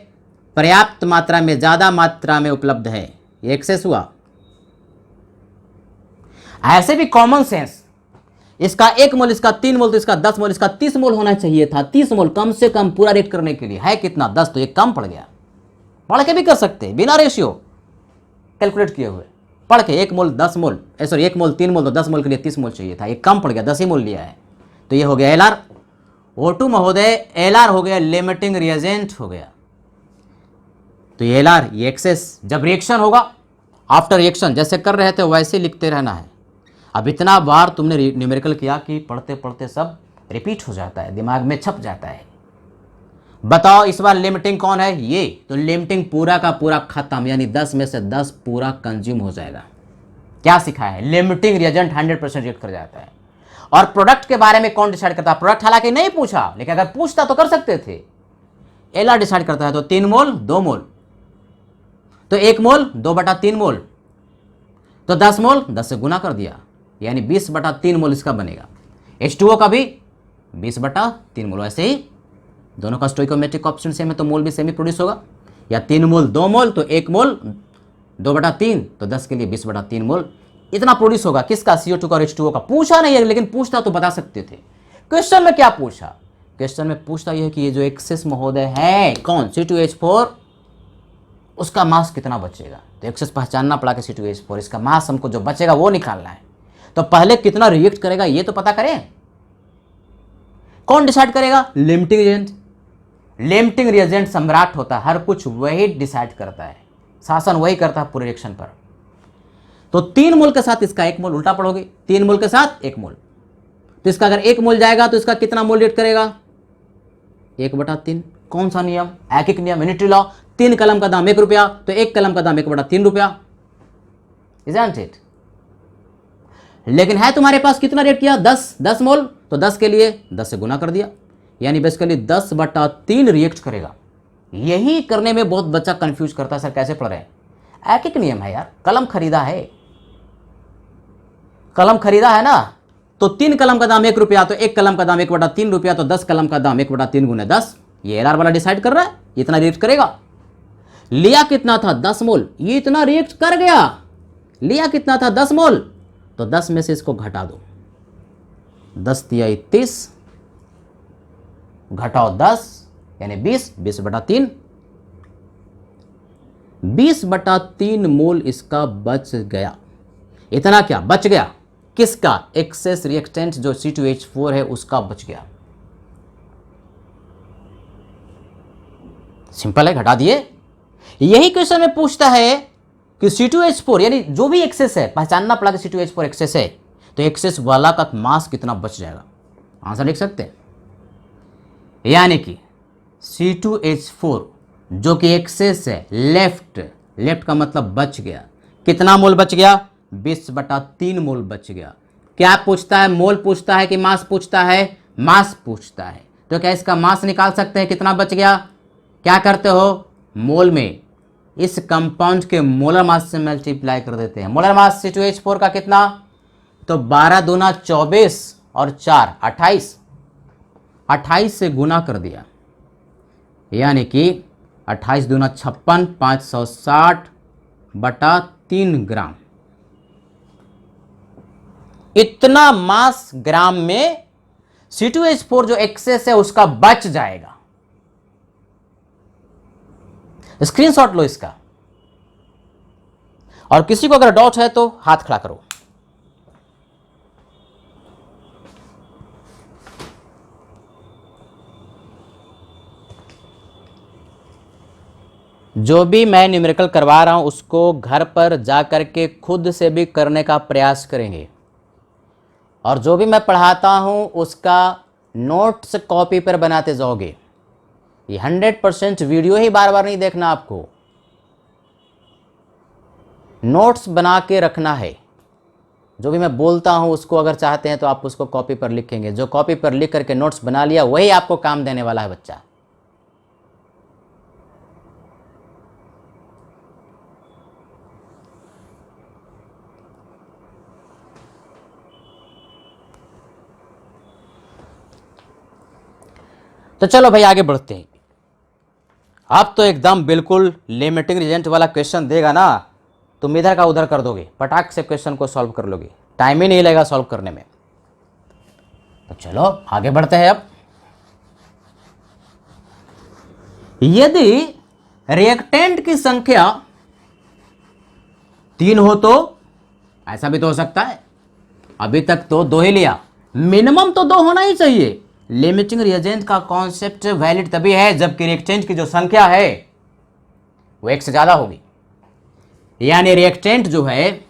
पर्याप्त मात्रा में, ज्यादा मात्रा में उपलब्ध है, ये एक्सेस हुआ। ऐसे भी कॉमन सेंस, इसका 1 मोल, इसका 3 मोल, तो इसका 10 मोल, इसका 30 मोल होना चाहिए था। 30 मोल कम से कम पूरा रेट करने के लिए है कितना 10, तो ये कम पड़ गया। पढ़ के भी कर सकते हैं बिना रेशियो कैलकुलेट किए हुए। पढ़ के 1 मोल 10 मोल, सॉरी 1 मोल 3 मोल, तो 10 मोल के लिए 30 मोल चाहिए था, ये कम पड़ गया, 10 ही मोल लिया है। तो ये हो गया एलआर। O2 महोदय एलआर हो गया, लिमिटिंग रिएजेंट हो गया। तो ये एलआर, ये एक्सेस। जब रिएक्शन होगा, आफ्टर रिएक्शन जैसे कर रहे थे वैसे लिखते रहना है। अब इतना बार तुमने न्यूमेरिकल किया कि पढ़ते पढ़ते सब रिपीट हो जाता है, दिमाग में छप जाता है। बताओ इस बार लिमिटिंग कौन है, ये। तो लिमिटिंग पूरा का पूरा खत्म, यानी 10 में से 10 पूरा कंज्यूम हो जाएगा। क्या सिखाया है, लिमिटिंग रिएजेंट 100% रिएक्ट कर जाता है। और प्रोडक्ट के बारे में कौन डिसाइड करता है, प्रोडक्ट हालांकि नहीं पूछा, लेकिन अगर पूछता तो कर सकते थे। एलआर डिसाइड करता है। तो 3 मोल 2 मोल, तो 1 मोल 2/3 मोल, तो 10 मोल 10 से गुना कर दिया, यानी 20/3 मोल इसका बनेगा। H2O का भी 20/3 मोल। ऐसे ही दोनों का स्टोइकोमेट्रिक कोएफिशिएंट सेम है तो मोल भी सेम ही प्रोड्यूस होगा। या 3 मोल 2 मोल, तो 1 मोल 2/3, तो 10 के लिए 20/3 मोल इतना प्रोड्यूस होगा। किसका, CO2 का और H2O का। पूछा नहीं है, लेकिन पूछता तो बता सकते थे। क्वेश्चन में क्या पूछा, क्वेश्चन में पूछता यह है कि ये जो एक्सेस महोदय है कौन, C2H4, उसका मास कितना बचेगा। तो एक्सेस पहचानना पड़ा कि C2H4, इसका मास हमको जो बचेगा वो निकालना है। तो पहले कितना रिएक्ट करेगा ये तो पता करें। कौन डिसाइड करेगा, लिमिटिंग रिएजेंट। लिमिटिंग रिएजेंट सम्राट होता है, हर कुछ वही डिसाइड करता है, शासन वही करता है पूरे रिएक्शन पर। तो 3 मोल के साथ इसका 1 मोल, उल्टा पढ़ोगे 3 मोल के साथ 1 मोल, तो इसका अगर 1 मोल जाएगा तो इसका कितना मोल रिएक्ट करेगा, 1/3। कौन सा नियम? ऐकिक नियम, यूनिटरी लॉ। 3 कलम का दाम 1 रुपया, तो 1 कलम का दाम 1/3 रुपया। Isn't it? लेकिन है तुम्हारे पास कितना रेट किया? 10 मोल, तो 10 के लिए 10 से गुना कर दिया, यानी बेसिकली 10/3 रिएक्ट करेगा। यही करने में बहुत बच्चा कंफ्यूज करता है, सर कैसे पढ़ रहे हैं? ऐकिक नियम है यार, कलम खरीदा है, कलम खरीदा है ना, तो 3 कलम का दाम 1 रुपया, तो 1 कलम का दाम 1/3 रुपया, तो 10 कलम का दाम 1/3 गुने 10। ये एलआर वाला डिसाइड कर रहा है इतना रिएक्ट करेगा। लिया कितना था? 10 मोल, ये इतना रिएक्ट कर गया। लिया कितना था? 10 मोल, तो 10 में से इसको घटा दो, 10 दिया 30, घटाओ 10 यानी 20, 20/3, 20/3 मोल इसका बच गया। इतना क्या बच गया? किसका? एक्सेस रिएक्टेंट जो C2H4 है उसका बच गया। सिंपल है, घटा दिए। यही क्वेश्चन में पूछता है कि C2H4 यानी जो भी एक्सेस है, पहचानना पड़ा कि C2H4 एक्सेस है, तो एक्सेस वाला का मास कितना बच जाएगा? आंसर लिख सकते हैं, यानी कि C2H4 जो कि एक्सेस है, लेफ्ट का मतलब बच गया। कितना मोल बच गया? 20/3 मोल बच गया। क्या पूछता है? मोल पूछता है कि मास पूछता है? मास पूछता है। तो क्या इसका मास निकाल सकते हैं कितना बच गया? क्या करते हो? मोल में इस कंपाउंड के मोलर मास से मल्टीप्लाई कर देते हैं। मोलर मास C2H4 का कितना? तो 12 दूना 24 और 4 28, 28 से गुना कर दिया, यानी कि 28 दूना 56, 560/3 ग्राम। इतना मास ग्राम में C2H4 जो एक्सेस है उसका बच जाएगा। स्क्रीनशॉट लो इसका, और किसी को अगर डाउट है तो हाथ खड़ा करो। जो भी मैं न्यूमेरिकल करवा रहा हूं उसको घर पर जाकर के खुद से भी करने का प्रयास करेंगे, और जो भी मैं पढ़ाता हूं उसका नोट्स कॉपी पर बनाते जाओगे। ये 100% वीडियो ही बार बार नहीं देखना, आपको नोट्स बना के रखना है। जो भी मैं बोलता हूं उसको अगर चाहते हैं तो आप उसको कॉपी पर लिखेंगे। जो कॉपी पर लिख करके नोट्स बना लिया वही आपको काम देने वाला है बच्चा। तो चलो भाई आगे बढ़ते हैं। आप तो एकदम बिल्कुल लिमिटिंग रिजल्ट वाला क्वेश्चन देगा ना, तुम इधर का उधर कर दोगे, पटाख से क्वेश्चन को सॉल्व कर लोगे, टाइम ही नहीं लगेगा सॉल्व करने में। तो चलो आगे बढ़ते हैं। अब यदि रिएक्टेंट की संख्या 3 हो तो ऐसा भी तो हो सकता है। अभी तक तो 2 ही लिया, मिनिमम तो 2 होना ही चाहिए। लिमिटिंग रिएजेंट का कॉन्सेप्ट वैलिड तभी है जबकि रिएक्टेंट की जो संख्या है वो 1 से ज्यादा होगी, यानी रिएक्टेंट जो है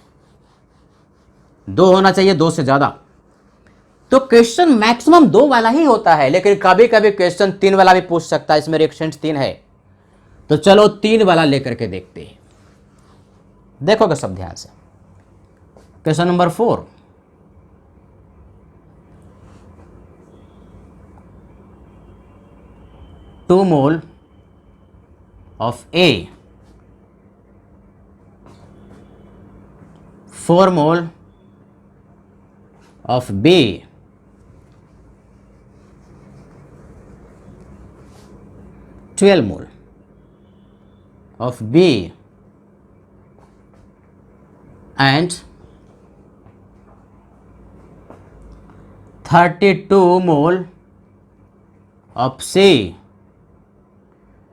2 होना चाहिए, 2 से ज्यादा। तो क्वेश्चन मैक्सिमम 2 वाला ही होता है, लेकिन कभी कभी क्वेश्चन 3 वाला भी पूछ सकता है। इसमें रिएक्टेंट 3 है, तो चलो 3 वाला लेकर के देखते हैं। देखोगे सब ध्यान से। Question number 4, two mole of A, 4 mole of B, 12 mole of B, and 32 mole of C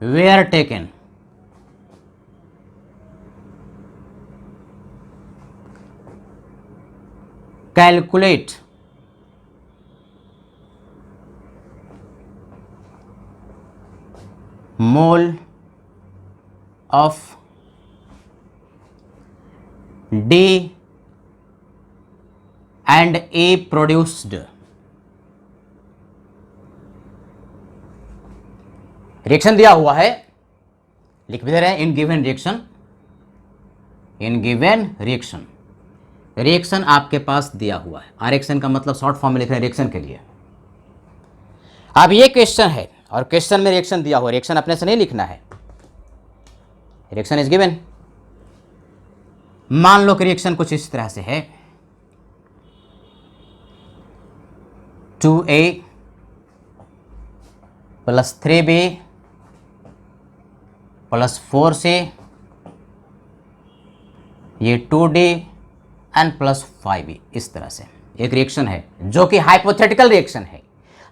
were taken. Calculate mole of D and A produced. Reaction दिया हुआ है, लिख भी दे रहे हैं in given reaction, in given reaction, reaction आपके पास दिया हुआ है। रिएक्शन का मतलब शॉर्ट फॉर्म में लिख रहे हैं रिएक्शन के लिए। अब ये क्वेश्चन है और क्वेश्चन में रिएक्शन दिया हुआ, रिएक्शन अपने से नहीं लिखना है, रिएक्शन इज गिवन। मान लो कि रिएक्शन कुछ इस तरह से है, 2A plus 3B plus 4C, ये 2D एंड प्लस 5B, इस तरह से एक रिएक्शन है जो कि हाइपोथेटिकल रिएक्शन है।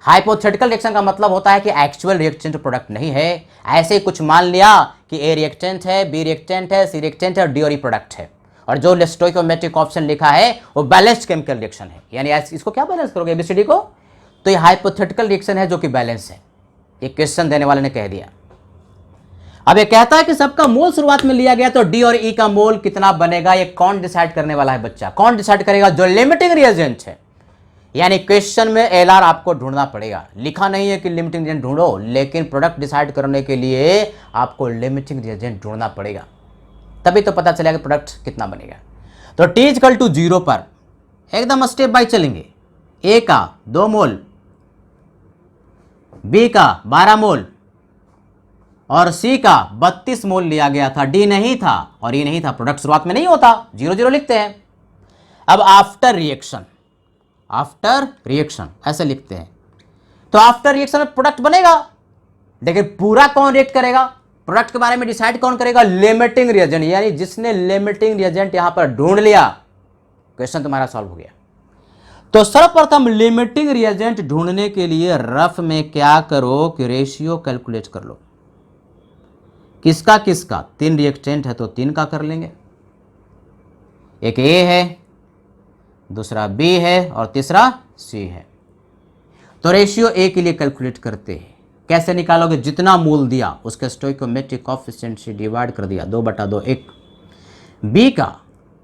हाइपोथेटिकल रिएक्शन का मतलब होता है कि एक्चुअल रिएक्टेंट प्रोडक्ट नहीं है, ऐसे ही कुछ मान लिया कि ए रिएक्टेंट है, बी रिएक्टेंट है, सी रिएक्टेंट है और डी और ई प्रोडक्ट है, और जो स्टोइकोमेट्रिक ऑप्शन लिखा है वो बैलेंस्ड केमिकल रिएक्शन है। यानी इसको क्या बैलेंस करोगे एबीसीडी को, तो ये हाइपोथेटिकल रिएक्शन है जो कि बैलेंस है। ये क्वेश्चन देने वाले ने कह दिया। अब ये कहता है कि सबका मोल शुरुआत में लिया गया तो डी और ई का मोल कितना बनेगा, ये कौन डिसाइड करने वाला है बच्चा, कौन डिसाइड करेगा, जो लिमिटिंग रिएजेंट है। यानी क्वेश्चन में एलआर आपको ढूंढना पड़ेगा, लिखा नहीं है कि लिमिटिंग रिएजेंट ढूंढो, लेकिन प्रोडक्ट डिसाइड करने के लिए आपको लिमिटिंग रिएजेंट ढूंढना पड़ेगा, तभी तो पता चलेगा कि प्रोडक्ट कितना बनेगा। तो टी इक्वल टू 0 पर एकदम स्टेप बाय चलेंगे। ए का 2 मोल, बी का 12 मोल और सी का 32 मोल लिया गया था, डी नहीं था और ये नहीं था, प्रोडक्ट शुरुआत में नहीं होता, 0 0 लिखते हैं। अब आफ्टर रिएक्शन, आफ्टर रिएक्शन ऐसे लिखते हैं, तो आफ्टर रिएक्शन में प्रोडक्ट बनेगा, लेकिन पूरा कौन रिएक्ट करेगा, प्रोडक्ट के बारे में डिसाइड कौन करेगा, लिमिटिंग रिएजेंट। यानी जिसने लिमिटिंग रिएजेंट यहां पर ढूंढ लिया, क्वेश्चन तुम्हारा सॉल्व हो गया। तो सर्वप्रथम लिमिटिंग रिएजेंट ढूंढने के लिए रफ में क्या करो कि रेशियो कैलकुलेट कर लो, किसका किसका, 3 रिएक्टेंट है तो 3 का कर लेंगे, एक ए है, दूसरा बी है और तीसरा सी है। तो रेशियो ए के लिए कैलकुलेट करते हैं, कैसे निकालोगे, जितना मोल दिया उसके स्टोइकोमेट्रिक कोएफिशिएंट से डिवाइड कर दिया, 2/2 1। बी का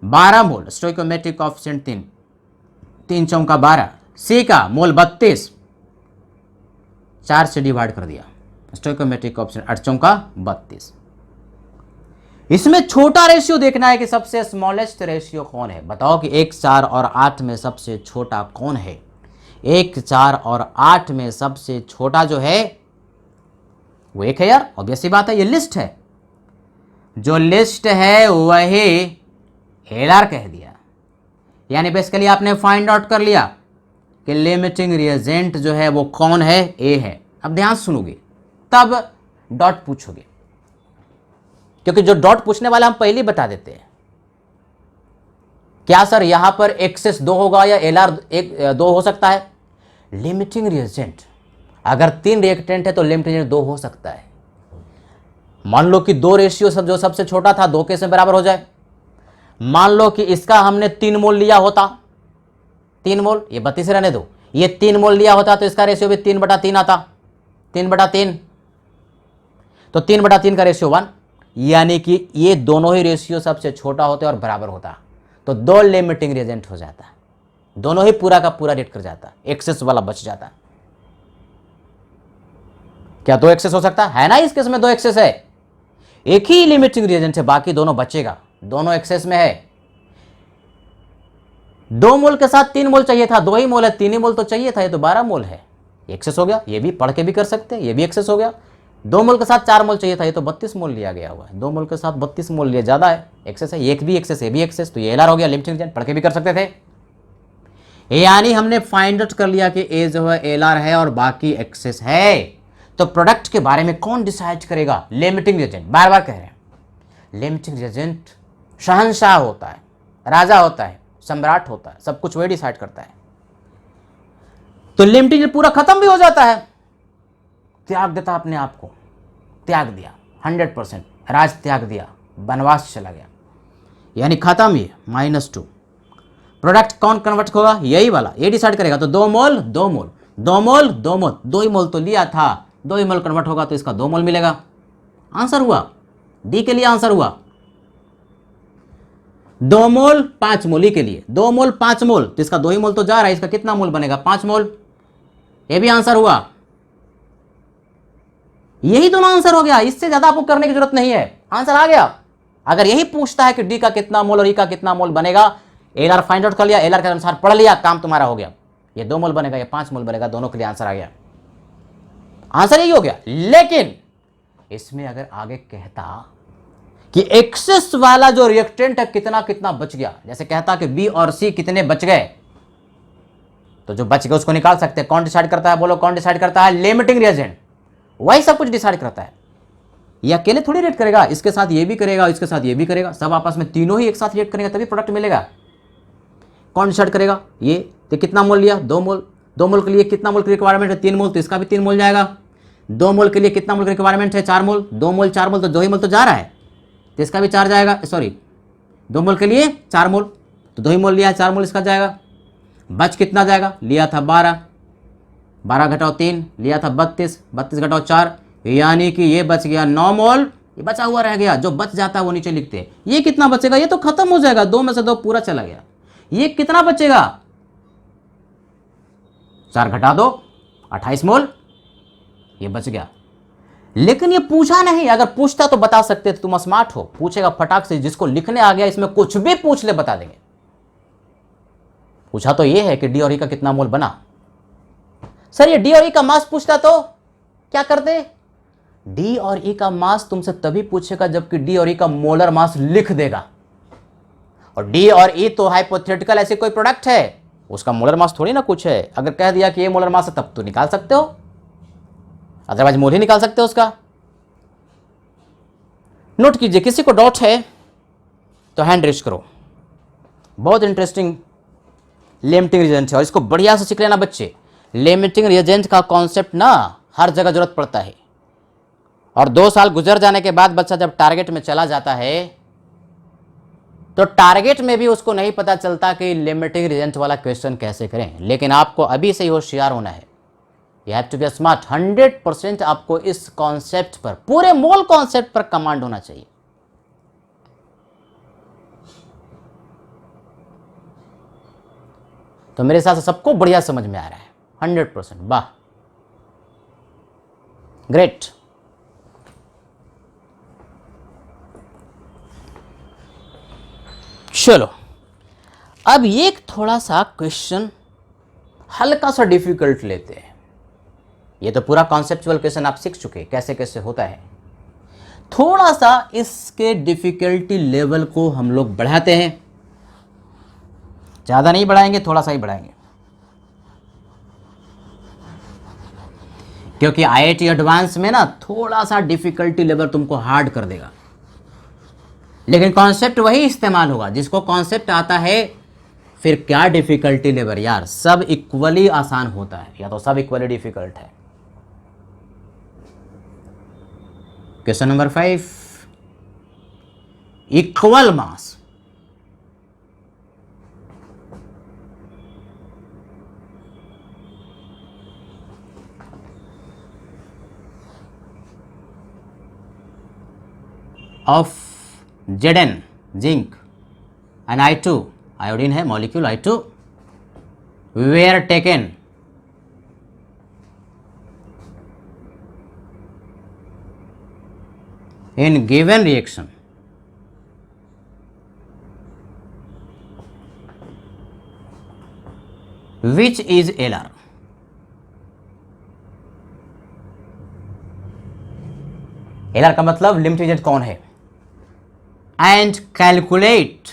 12 मोल, स्टोइकोमेट्रिक कोएफिशिएंट 3, 3 चौका 12। सी का मोल 32, 4 से डिवाइड कर दिया, स्टोइकोमेट्रिक कोएफिशिएंट 8 चौका 32। इसमें छोटा रेशियो देखना है कि सबसे स्मॉलेस्ट रेशियो कौन है। बताओ कि 1 4 और 8 में सबसे छोटा कौन है। 1 4 और 8 में सबसे छोटा जो है वो 1 है यार, ऑब्वियस सी बात है, ये लिस्ट है, जो लिस्ट है वही एलआर कह दिया। यानी बेसिकली आपने फाइंड आउट कर लिया कि लिमिटिंग रिएजेंट जो है वो कौन है, ए है। अब ध्यान सुनोगे तब डॉट पूछोगे, क्योंकि जो डॉट पूछने वाला हम पहले बता देते हैं। क्या सर यहां पर एक्सेस 2 होगा या एलआर 2 हो सकता है। लिमिटिंग रिएजेंट अगर 3 रिएक्टेंट है तो लिमिटिंग रिएजेंट 2 हो सकता है। मान लो कि 2 रेशियो सब जो सबसे छोटा था 2 के से बराबर हो जाए। मान लो कि इसका हमने 3 मोल लिया होता, 3 मोल, ये 32 रहने दो, ये 3 मोल लिया होता तो इसका रेशियो भी 3/3 आता, 3/3, तो 3/3 का रेशियो 1। यानी कि ये दोनों ही रेशियो सबसे छोटा होते और बराबर होता, तो 2 लिमिटिंग रिएजेंट हो जाता, दोनों ही पूरा का पूरा रेट कर जाता, एक्सेस वाला बच जाता। क्या 2 एक्सेस हो सकता है ना, इस केस में 2 एक्सेस है, एक ही लिमिटिंग रिएजेंट है, बाकी दोनों बचेगा, दोनों एक्सेस में है। 2 मोल के साथ 3 मोल चाहिए था, 2 ही मोल है, 3 ही मोल तो चाहिए था, ये तो 12 मोल है, एक्सेस हो गया। ये भी पढ़ के भी कर सकते हैं, ये भी एक्सेस हो गया। 2 मोल के साथ 4 मोल चाहिए था, ये तो 32 मोल लिया गया हुआ है, 2 मोल के साथ 32 मोल लिया, ज्यादा है, एक्सेस है, एक भी एक्सेस, ये भी एक्सेस, तो ये एलआर हो गया, लिमिटिंग रिएजेंट, पढ़ के भी कर सकते थे। यानी हमने फाइंड आउट कर लिया कि ए जो है एलआर है और बाकी एक्सेस है। तो प्रोडक्ट के बारे में कौन डिसाइड करेगा, लिमिटिंग रिएजेंट। बार बार कह रहे हैं, लिमिटिंग रिएजेंट शहंशाह होता है, राजा होता है, सम्राट होता है, सब कुछ वही डिसाइड करता है। तो लिमिटिंग पूरा खत्म भी हो जाता है, त्याग देता अपने आप को, त्याग दिया 100%, राज त्याग दिया, वनवास चला गया, यानी खत्म। ये -2 प्रोडक्ट कौन कन्वर्ट होगा, यही वाला, ये डिसाइड करेगा। तो 2 मोल 2 मोल 2 मोल 2 मोल, 2 ही मोल तो लिया था, 2 ही मोल कन्वर्ट होगा तो इसका 2 मोल मिलेगा। आंसर हुआ, डी के लिए आंसर हुआ। 2 मोल 5 मोल के लिए, 2 मोल 5 मोल, तो इसका 2 ही मोल तो जा रहा है, इसका कितना मोल बनेगा, 5 मोल, ये भी आंसर हुआ। यही दोनों आंसर हो गया, इससे ज्यादा आपको करने की जरूरत नहीं है, आंसर आ गया। अगर यही पूछता है कि डी का कितना मोल और ई का कितना मोल बनेगा, एलआर फाइंड आउट कर लिया, एलआर के अनुसार पढ़ लिया, काम तुम्हारा हो गया। ये 2 मोल बनेगा, ये 5 मोल बनेगा, दोनों के लिए आंसर आ गया, आंसर यही हो गया। लेकिन इसमें अगर आगे कहता कि एक्सेस वाला जो रिएक्टेंट है कितना कितना बच गया, जैसे कहता कि बी और सी कितने बच गए, तो जो बच गए उसको निकाल सकते हैं। कौन डिसाइड करता है, बोलो कौन डिसाइड करता है? लिमिटिंग रिएजेंट, वही सब कुछ डिसाइड करता है। ये अकेले थोड़ी रेट करेगा, इसके साथ ये भी करेगा, इसके साथ ये भी करेगा, सब आपस में तीनों ही एक साथ रेट करेगा तभी प्रोडक्ट मिलेगा। कौन डिसाइड करेगा? ये तो कितना मोल लिया? 2 मोल। 2 मोल के लिए कितना मोल की रिक्वायरमेंट है? 3 मोल, तो इसका भी 3 मोल जाएगा। 2 मोल के लिए कितना मोल की रिक्वायरमेंट है? 4 मोल। 2 मोल 4 मोल, तो 2 ही मोल तो जा रहा है, तो इसका भी 4 जाएगा। सॉरी, 2 मोल के लिए 4 मोल, तो 2 ही मोल लिया है, 4 मोल इसका जाएगा। बच कितना जाएगा? लिया था 12, 12 घटाओ 3, लिया था 32, 32 घटाओ 4, यानी कि ये बच गया 9 मोल। ये बचा हुआ रह गया, जो बच जाता है वो नीचे लिखते हैं। ये कितना बचेगा? ये तो खत्म हो जाएगा, 2 में से 2 पूरा चला गया। ये कितना बचेगा? 4 घटा दो, 28 मोल, ये बच गया। लेकिन ये पूछा नहीं, अगर पूछता तो बता सकते थे, तुम स्मार्ट हो, पूछेगा फटाक से, जिसको लिखने आ गया इसमें कुछ भी पूछ ले बता देंगे। पूछा तो ये है कि डी और ई का कितना मोल बना। सर ये डी और ई का मास पूछता तो क्या करते? डी और ई का मास तुमसे तभी पूछेगा जबकि डी और ई का मोलर मास लिख देगा, और डी और ई तो हाइपोथेटिकल ऐसी कोई प्रोडक्ट है, उसका मोलर मास थोड़ी ना कुछ है। अगर कह दिया कि ये मोलर मास है तब तो निकाल सकते हो, अदरवाइज मोल ही निकाल सकते हो उसका। नोट कीजिए, किसी को डाउट है तो हैंड रेज करो। बहुत इंटरेस्टिंग लिमिटिंग रिएजेंट है, और इसको बढ़िया से सीख लेना बच्चे। लिमिटिंग रिएजेंट का कॉन्सेप्ट ना हर जगह जरूरत पड़ता है, और 2 साल गुजर जाने के बाद बच्चा जब टारगेट में चला जाता है तो टारगेट में भी उसको नहीं पता चलता कि लिमिटिंग रिएजेंट वाला क्वेश्चन कैसे करें। लेकिन आपको अभी से ही होशियार होना है, you have to be smart. 100% आपको इस कॉन्सेप्ट पर, पूरे मोल कॉन्सेप्ट पर कमांड होना चाहिए। तो मेरे हिसाब से सबको बढ़िया समझ में आ रहा है, 100%। वाह, ग्रेट। चलो, अब ये थोड़ा सा क्वेश्चन हल्का सा डिफिकल्ट लेते हैं। ये तो पूरा कॉन्सेप्चुअल क्वेश्चन आप सीख चुके कैसे कैसे होता है। थोड़ा सा इसके डिफिकल्टी लेवल को हम लोग बढ़ाते हैं, ज़्यादा नहीं बढ़ाएंगे, थोड़ा सा ही बढ़ाएंगे, क्योंकि आईआईटी एडवांस में ना थोड़ा सा डिफिकल्टी लेवल तुमको हार्ड कर देगा, लेकिन कॉन्सेप्ट वही इस्तेमाल होगा। जिसको कॉन्सेप्ट आता है फिर क्या डिफिकल्टी लेवल यार, सब इक्वली आसान होता है या तो सब इक्वली डिफिकल्ट है। Question number 5, equal mass of Zn zinc and I2 iodine है molecule I2 were taken in given reaction which is LR। LR का मतलब लिमिटिंग एजेंट कौन है, and calculate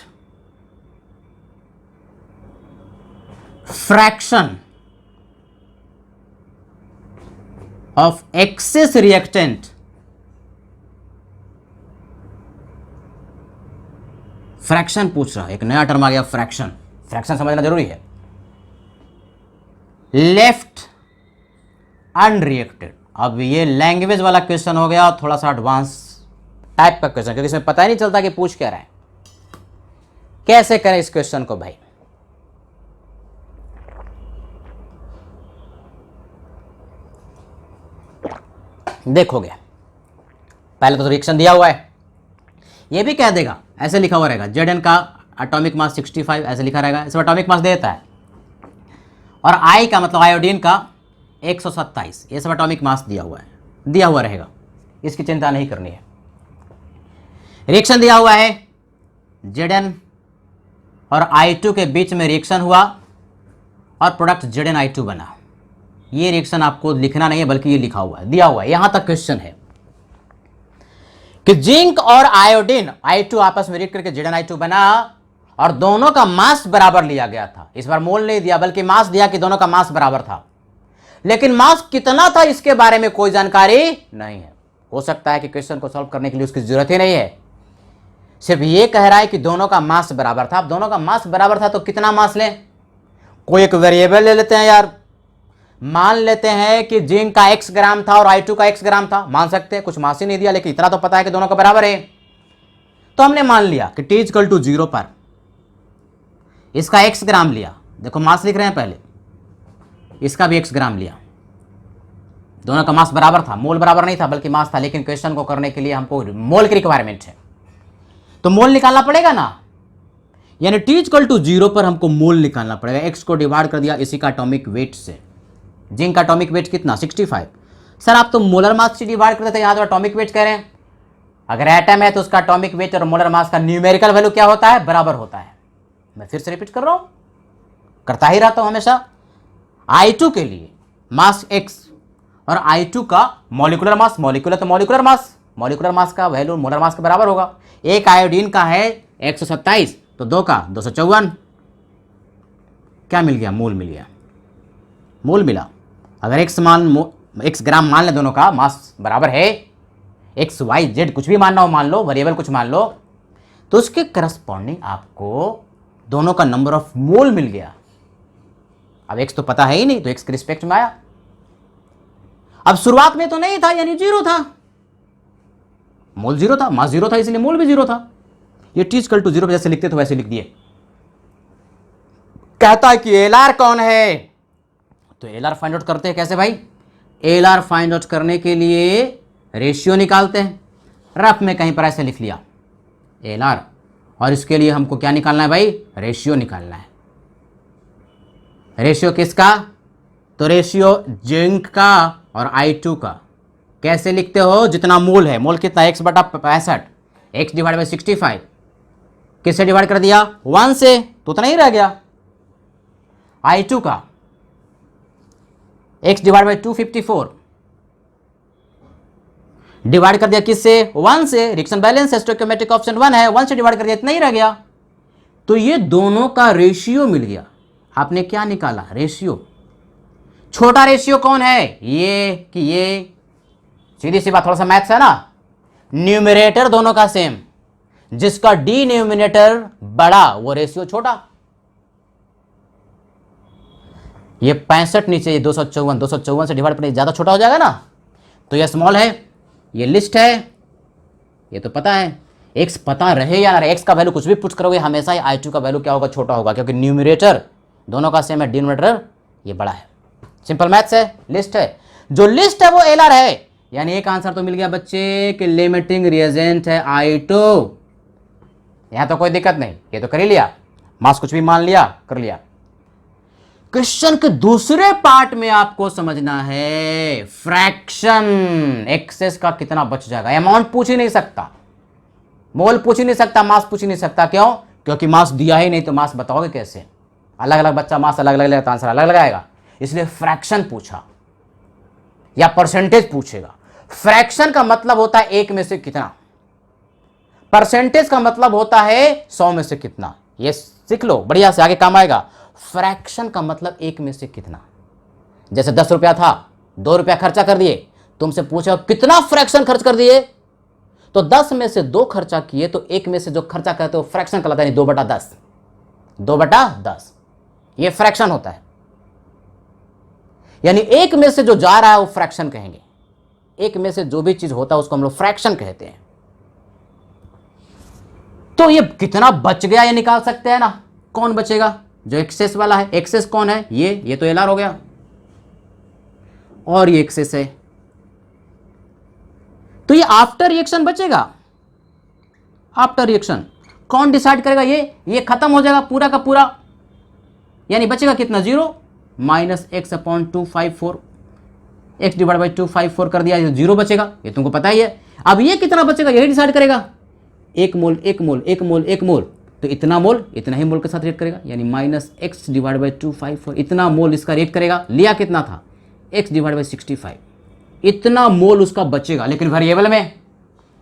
fraction of excess reactant fraction पूछ रहा है, एक नया टर्म आ गया फ्रैक्शन। फ्रैक्शन समझना जरूरी है। लेफ्ट अनरिएक्टेड, अब ये लैंग्वेज वाला क्वेश्चन हो गया, थोड़ा सा एडवांस टाइप का क्वेश्चन, क्योंकि इसमें पता ही नहीं चलता कि पूछ क्या रहा है। कैसे करें इस क्वेश्चन को भाई? देखोगे पहले तो रिएक्शन दिया हुआ है, ये भी कह देगा, ऐसे लिखा हुआ रहेगा Zn का एटॉमिक मास 65 ऐसे लिखा रहेगा, इसमें एटॉमिक मास देता है, और I का मतलब आयोडीन का 127, ये सब एटॉमिक मास दिया हुआ है, दिया हुआ रहेगा। इसकी चिंता नहीं करनी है। रिएक्शन दिया हुआ है, Zn और I2 के बीच में रिएक्शन हुआ और प्रोडक्ट ZnI2 बना। ये रिएक्शन आपको लिखना नहीं है बल्कि ये लिखा हुआ है, दिया हुआ है, यहां तक क्वेश्चन है कि जिंक और आयोडीन I2 आपस में रिएक्ट करके ZnI2 बना और दोनों का मास बराबर लिया गया था। इस बार मोल नहीं दिया बल्कि मास दिया कि दोनों का मास बराबर था, लेकिन मास कितना था इसके बारे में कोई जानकारी नहीं है। हो सकता है कि क्वेश्चन को सॉल्व करने के लिए उसकी जरूरत ही नहीं है, सिर्फ ये कह रहा है कि दोनों का मास बराबर था। अब दोनों का मास बराबर था तो कितना मास लें, कोई एक वेरिएबल ले लेते हैं यार। मान लेते हैं कि जिंक का x ग्राम था और I2 का x ग्राम था, मान सकते हैं, कुछ मास ही नहीं दिया लेकिन इतना तो पता है कि दोनों का बराबर है। तो हमने मान लिया कि t = 0 पर इसका x ग्राम लिया, देखो मास लिख रहे हैं पहले, इसका भी x ग्राम लिया, दोनों का मास बराबर था, मोल बराबर नहीं था बल्कि मास था, लेकिन क्वेश्चन को करने के लिए हमको मोल की रिक्वायरमेंट है तो मोल निकालना पड़ेगा ना, यानी t = 0 पर हमको मोल निकालना पड़ेगा। x को डिवाइड कर दिया इसी का एटॉमिक वेट से। जिंक का एटॉमिक वेट कितना 65। सर आप तो मोलर मास से डिवाइड करते थे, यहाँ तो एटॉमिक वेट कह रहे हैं। अगर एटम है तो उसका एटॉमिक वेट और मोलर मास का न्यूमेरिकल वैल्यू क्या होता है, बराबर होता है। मैं फिर से रिपीट कर रहा हूं, करता ही रहता हूं हमेशा। I2 के लिए मास x और I2 का मॉलिक्यूलर मास, मॉलिक्यूलर तो मॉलिक्यूलर मास, मॉलिक्यूलर मास का वैल्यू मोलर मास के बराबर होगा। एक आयोडीन का है 127 तो 2 का 254, क्या मिल गया, मोल मिल गया, मोल मिला। अगर x ग्राम मान ले, दोनों का मास बराबर है, x y z कुछ भी मानना हो मान लो, वेरिएबल कुछ मान लो, तो उसके करस्पॉन्डिंग आपको दोनों का नंबर ऑफ मोल मिल गया। अब x तो पता है ही नहीं तो x के रिस्पेक्ट में आया। अब शुरुआत में तो नहीं था यानी 0 था, मोल 0 था, मास 0 था, इसलिए मोल भी 0 था। ये t = 0 जैसे लिखते थे वैसे लिख दिए। कहता है कि एलआर कौन है, तो एलआर फाइंड आउट करते हैं कैसे भाई, एलआर फाइंड आउट करने के लिए रेशियो निकालते हैं। रफ में कहीं पर ऐसे लिख लिया एलआर, और इसके लिए हमको क्या निकालना है भाई, रेशियो निकालना है। रेशियो किसका, तो रेशियो जिंक का और I2 का। कैसे लिखते हो, जितना मोल है, मोल कितना x/65, x / 65 किससे डिवाइड कर दिया 1 से, तो उतना ही रह गया। I2 का x / 254 डिवाइड कर दिया किससे, 1 से, रिएक्शन बैलेंस है, स्टोइकियोमेट्रिक ऑप्शन 1 है, 1 से डिवाइड कर दिया, इतना ही रह गया। तो ये दोनों का रेशियो मिल गया। आपने क्या निकाला, रेशियो। छोटा रेशियो कौन है, ये कि ये, सीधी सी बात, थोड़ा सा मैथ्स है ना। न्यूमरेटर दोनों का सेम, जिसका डिनोमिनेटर बड़ा वो रेशियो छोटा। ये 65 नीचे, ये 254, 254 से डिवाइड पर ज्यादा छोटा हो जाएगा ना, तो ये स्मॉल है, ये लिस्ट है, ये तो पता है। x पता रहे या ना रहे, x का वैल्यू कुछ भी पुट करोगे हमेशा ही I2 का वैल्यू क्या होगा, छोटा होगा, क्योंकि न्यूमरेटर दोनों का सेम है, डिनोमिनेटर ये बड़ा है। सिंपल मैथ्स है, लिस्ट है, जो लिस्ट है वो एलआर है। यानी एक आंसर तो मिल गया बच्चे कि लिमिटिंग रिएजेंट है I2। यहां तो कोई दिक्कत नहीं, ये तो कर ही लिया, मास कुछ भी मान लिया, कर लिया। क्वेश्चन के दूसरे पार्ट में आपको समझना है फ्रैक्शन, एक्सेस का कितना बच जाएगा। अमाउंट पूछ ही नहीं सकता, मोल पूछ ही नहीं सकता, मास पूछ ही नहीं सकता। क्यों, क्योंकि मास दिया ही नहीं तो मास बताओगे कैसे। अलग अलग बच्चा मास अलग अलग लेगा तो आंसर अलग लगाएगा, इसलिए फ्रैक्शन पूछा या परसेंटेज पूछेगा। फ्रैक्शन का मतलब होता है 1 में से कितना, परसेंटेज का मतलब होता है 100 में से कितना। ये सीख लो, बढ़िया से आगे काम आएगा। फ्रैक्शन का मतलब 1 में से कितना। जैसे 10 रुपया था, 2 रुपया खर्चा कर दिए, तुमसे पूछा कितना फ्रैक्शन खर्च कर दिए, तो 10 में से 2 खर्चा किए तो 1 में से जो खर्चा करते हो फ्रैक्शन कहलाता है, 2/10, 2/10 ये फ्रैक्शन होता है। यानी 1 में से जो जा रहा है वो फ्रैक्शन कहेंगे। 1 में से जो भी चीज होता है उसको हम लोग फ्रैक्शन कहते हैं। तो ये कितना बच गया ये निकाल सकते हैं ना। कौन बचेगा, जो एक्सेस वाला है। एक्सेस कौन है, ये तो एलआर हो गया, और ये एक्सेस है, तो ये आफ्टर रिएक्शन बचेगा। आफ्टर रिएक्शन कौन डिसाइड करेगा, ये खत्म हो जाएगा पूरा का पूरा, यानी बचेगा कितना 0 -x/254। x डिवाइड बाई 254 कर दिया, ये 0 बचेगा, ये तुमको पता ही है। अब ये कितना बचेगा यही डिसाइड करेगा, 1 मोल 1 मोल 1 मोल 1 मोल, तो इतना मोल इतना ही मोल के साथ रिएक्ट करेगा, यानी माइनस x डिवाइड बाई 254 इतना मोल इसका रिएक्ट करेगा। लिया कितना था x डिवाइड बाई 65, इतना मोल उसका बचेगा। लेकिन वेरिएबल में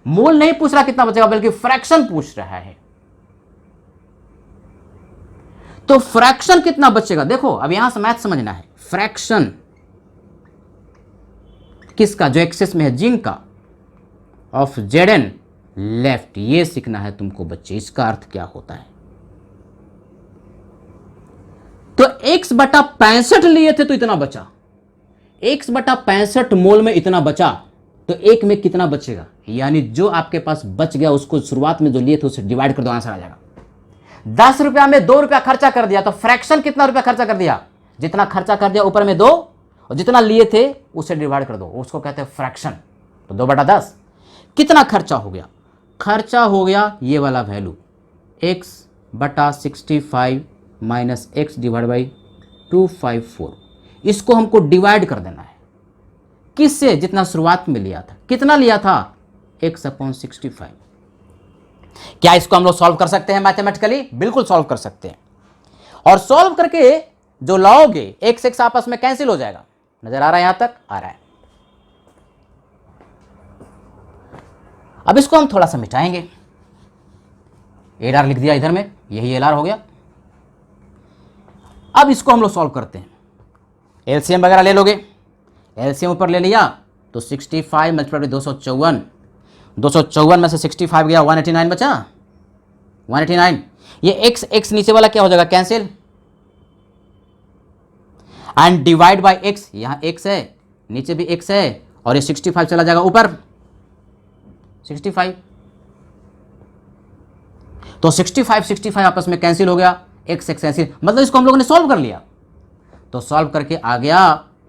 मोल नहीं पूछ रहा कितना बचेगा, बल्कि फ्रैक्शन पूछ रहा है। तो फ्रैक्शन कितना बचेगा, देखो अब यहां से मैथ समझना है। फ्रैक्शन किसका, जो एक्सेस में है, जिंक का, ऑफ Zn लेफ्ट, ये सीखना है तुमको बच्चे, इसका अर्थ क्या होता है। तो x बटा 65 लिए थे तो इतना बचा, x बटा 65 मोल में इतना बचा, तो एक में कितना बचेगा, यानी जो आपके पास बच गया उसको शुरुआत में जो लिए थे उससे डिवाइड कर दो, आंसर आ जाएगा। 10 रुपया में 2 रुपया खर्चा कर दिया, तो फ्रैक्शन कितना रुपया खर्चा कर दिया, जितना खर्चा कर दिया ऊपर में 2, और जितना लिए थे उससे डिवाइड कर दो, उसको कहते हैं फ्रैक्शन। तो 2 बटा 10 कितना खर्चा हो गया, खर्चा हो गया ये वाला वैल्यू x बटा 65 माइनस एक्स डिवाइड बाई 254, इसको हमको डिवाइड कर देना है किससे, जितना शुरुआत में लिया था। कितना लिया था, x अपॉन 65। क्या इसको हम लोग सॉल्व कर सकते हैं मैथमेटिकली, बिल्कुल सॉल्व कर सकते हैं। और सॉल्व करके जो लाओगे x x आपस में कैंसिल हो जाएगा, नजर आ रहा है, यहां तक आ रहा है। अब इसको हम थोड़ा सा मिटाएंगे, एलआर लिख दिया इधर में, यही एलआर हो गया। अब इसको हम लोग सॉल्व करते हैं, एलसीएम वगैरह ले लोगे, एलसीएम ऊपर ले लिया तो 65 मल्टीप्लाई 254, 254 में से 65 गया, 189 बचा, 189। ये x x नीचे वाला क्या हो जाएगा, cancel, and divide by x, यहां x है, नीचे भी x है, और ये 65 चला जाएगा ऊपर 65, तो 65 आपस में कैंसिल हो गया, x x कैंसिल, मतलब इसको हम लोगों ने सॉल्व कर लिया। तो सॉल्व करके आ गया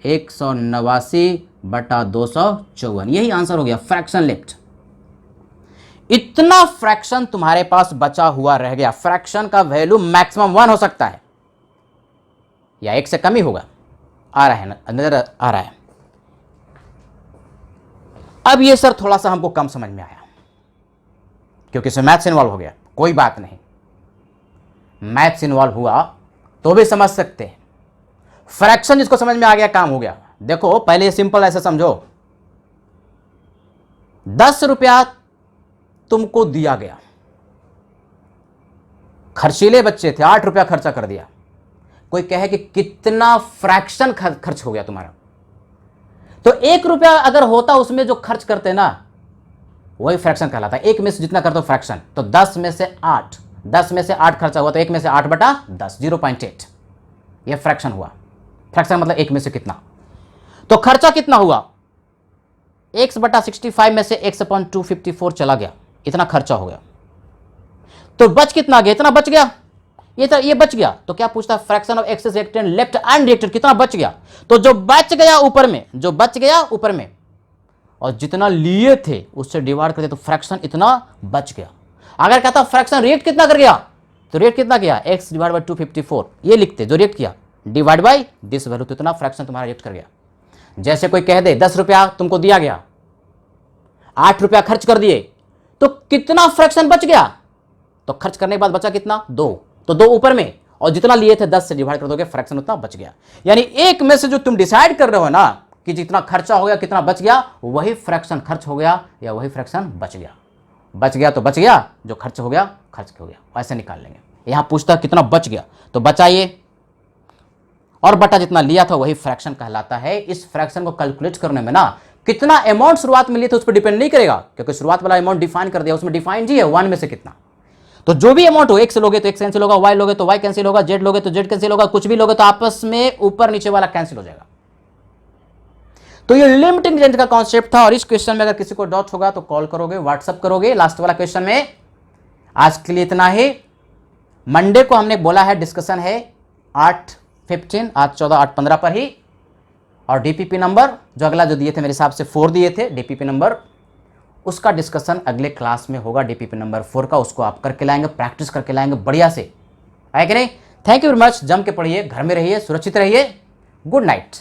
189 बटा 254, यही आंसर हो गया, फ्रैक्शन लेफ्ट। इतना फ्रैक्शन तुम्हारे पास बचा हुआ रह गया। फ्रैक्शन का वैल्यू मैक्सिमम 1 हो सकता है या 1 से कम ही होगा, आ रहा है, नजर आ रहा है। अब ये सर थोड़ा सा हमको कम समझ में आया क्योंकि इसमें मैथ्स इन्वॉल्व हो गया, कोई बात नहीं, मैथ्स इन्वॉल्व हुआ तो भी समझ सकते हैं। फ्रैक्शन जिसको समझ में आ गया काम हो गया। देखो पहले ये सिंपल ऐसे समझो, 10 रुपया तुमको दिया गया, खर्चीले बच्चे थे, 8 रुपया खर्चा कर दिया। कोई कहे कि कितना फ्रैक्शन खर्च हो गया तुम्हारा, तो 1 रुपया अगर होता उसमें जो खर्च करते ना वही फ्रैक्शन कहलाता है। 1 में से जितना करते हो फ्रैक्शन, तो 10 में से 8, 10 में से 8 खर्चा हुआ तो 1 में से 8 बटा 10, 0.8, यह फ्रैक्शन हुआ। फ्रैक्शन मतलब 1 में से कितना, तो खर्चा कितना हुआ, x बटा 65 में से x अपॉन 254 चला गया, इतना खर्चा हो गया। तो बच कितना गया, इतना बच गया, ये बच गया। तो क्या पूछता है, fraction of excess reactant left and reactant, कितना बच गया। तो जो बच गया ऊपर में, जो बच गया ऊपर में, और जितना लिए थे उससे डिवाइड करते तो फ्रैक्शन इतना बच गया। अगर कहता फ्रैक्शन रिएक्ट कितना कर गया, तो रिएक्ट कितना गया, x डिवाइड बाई 254, ये लिखते जो रिएक्ट किया, डिवाइड बाई दिस वैल्यू, तो इतना फ्रैक्शन तुम्हारा रिएक्ट कर गया। जैसे कोई कह दे 10 रुपया तुमको दिया गया, 8 रुपया खर्च कर दिए, तो कितना फ्रैक्शन बच गया, तो खर्च करने के बाद बचा कितना, 2, तो 2 ऊपर में, और जितना लिए थे 10 से डिवाइड कर दोगे, फ्रैक्शन उतना बच गया। यानी एक में से जो तुम डिसाइड कर रहे हो ना कि जितना खर्चा हो गया कितना बच गया, वही फ्रैक्शन खर्च हो गया या वही फ्रैक्शन बच गया। बच गया तो बच गया, जो खर्च हो गया खर्च हो गया, ऐसे निकाल लेंगे। यहां पूछता कितना बच गया, तो बचाइए, और बटा जितना लिया था वही फ्रैक्शन कहलाता है। इस फ्रैक्शन को कैलकुलेट करने में ना कितना अमाउंट शुरुआत में लिए थे उस पर डिपेंड नहीं करेगा, क्योंकि शुरुआत वाला अमाउंट डिफाइन कर दिया, उसमें डिफाइन जी है 1 में से कितना। तो जो भी अमाउंट हो, x लोगे तो x कैंसिल होगा, y लोगे तो y कैंसिल होगा, z लोगे तो z कैंसिल होगा, कुछ भी लोगे तो आपस में ऊपर नीचे वाला कैंसिल हो जाएगा। तो ये लिमिटिंग एजेंट का कॉन्सेप्ट था। और इस क्वेश्चन में अगर किसी को डाउट होगा तो कॉल करोगे, व्हाट्सअप करोगे। लास्ट वाला क्वेश्चन में आज के लिए इतना ही। मंडे को हमने बोला है डिस्कशन है 8:15, आज 14:15 पर ही। और डीपीपी नंबर जो अगला जो दिए थे मेरे हिसाब से 4 दिए थे डीपीपी नंबर, उसका डिस्कशन अगले क्लास में होगा। डीपीपी नंबर 4 का उसको आप करके लाएंगे, प्रैक्टिस करके लाएंगे बढ़िया से, है कि नहीं। Thank you very much. जम के पढ़िए, घर में रहिए, सुरक्षित रहिए। Good night.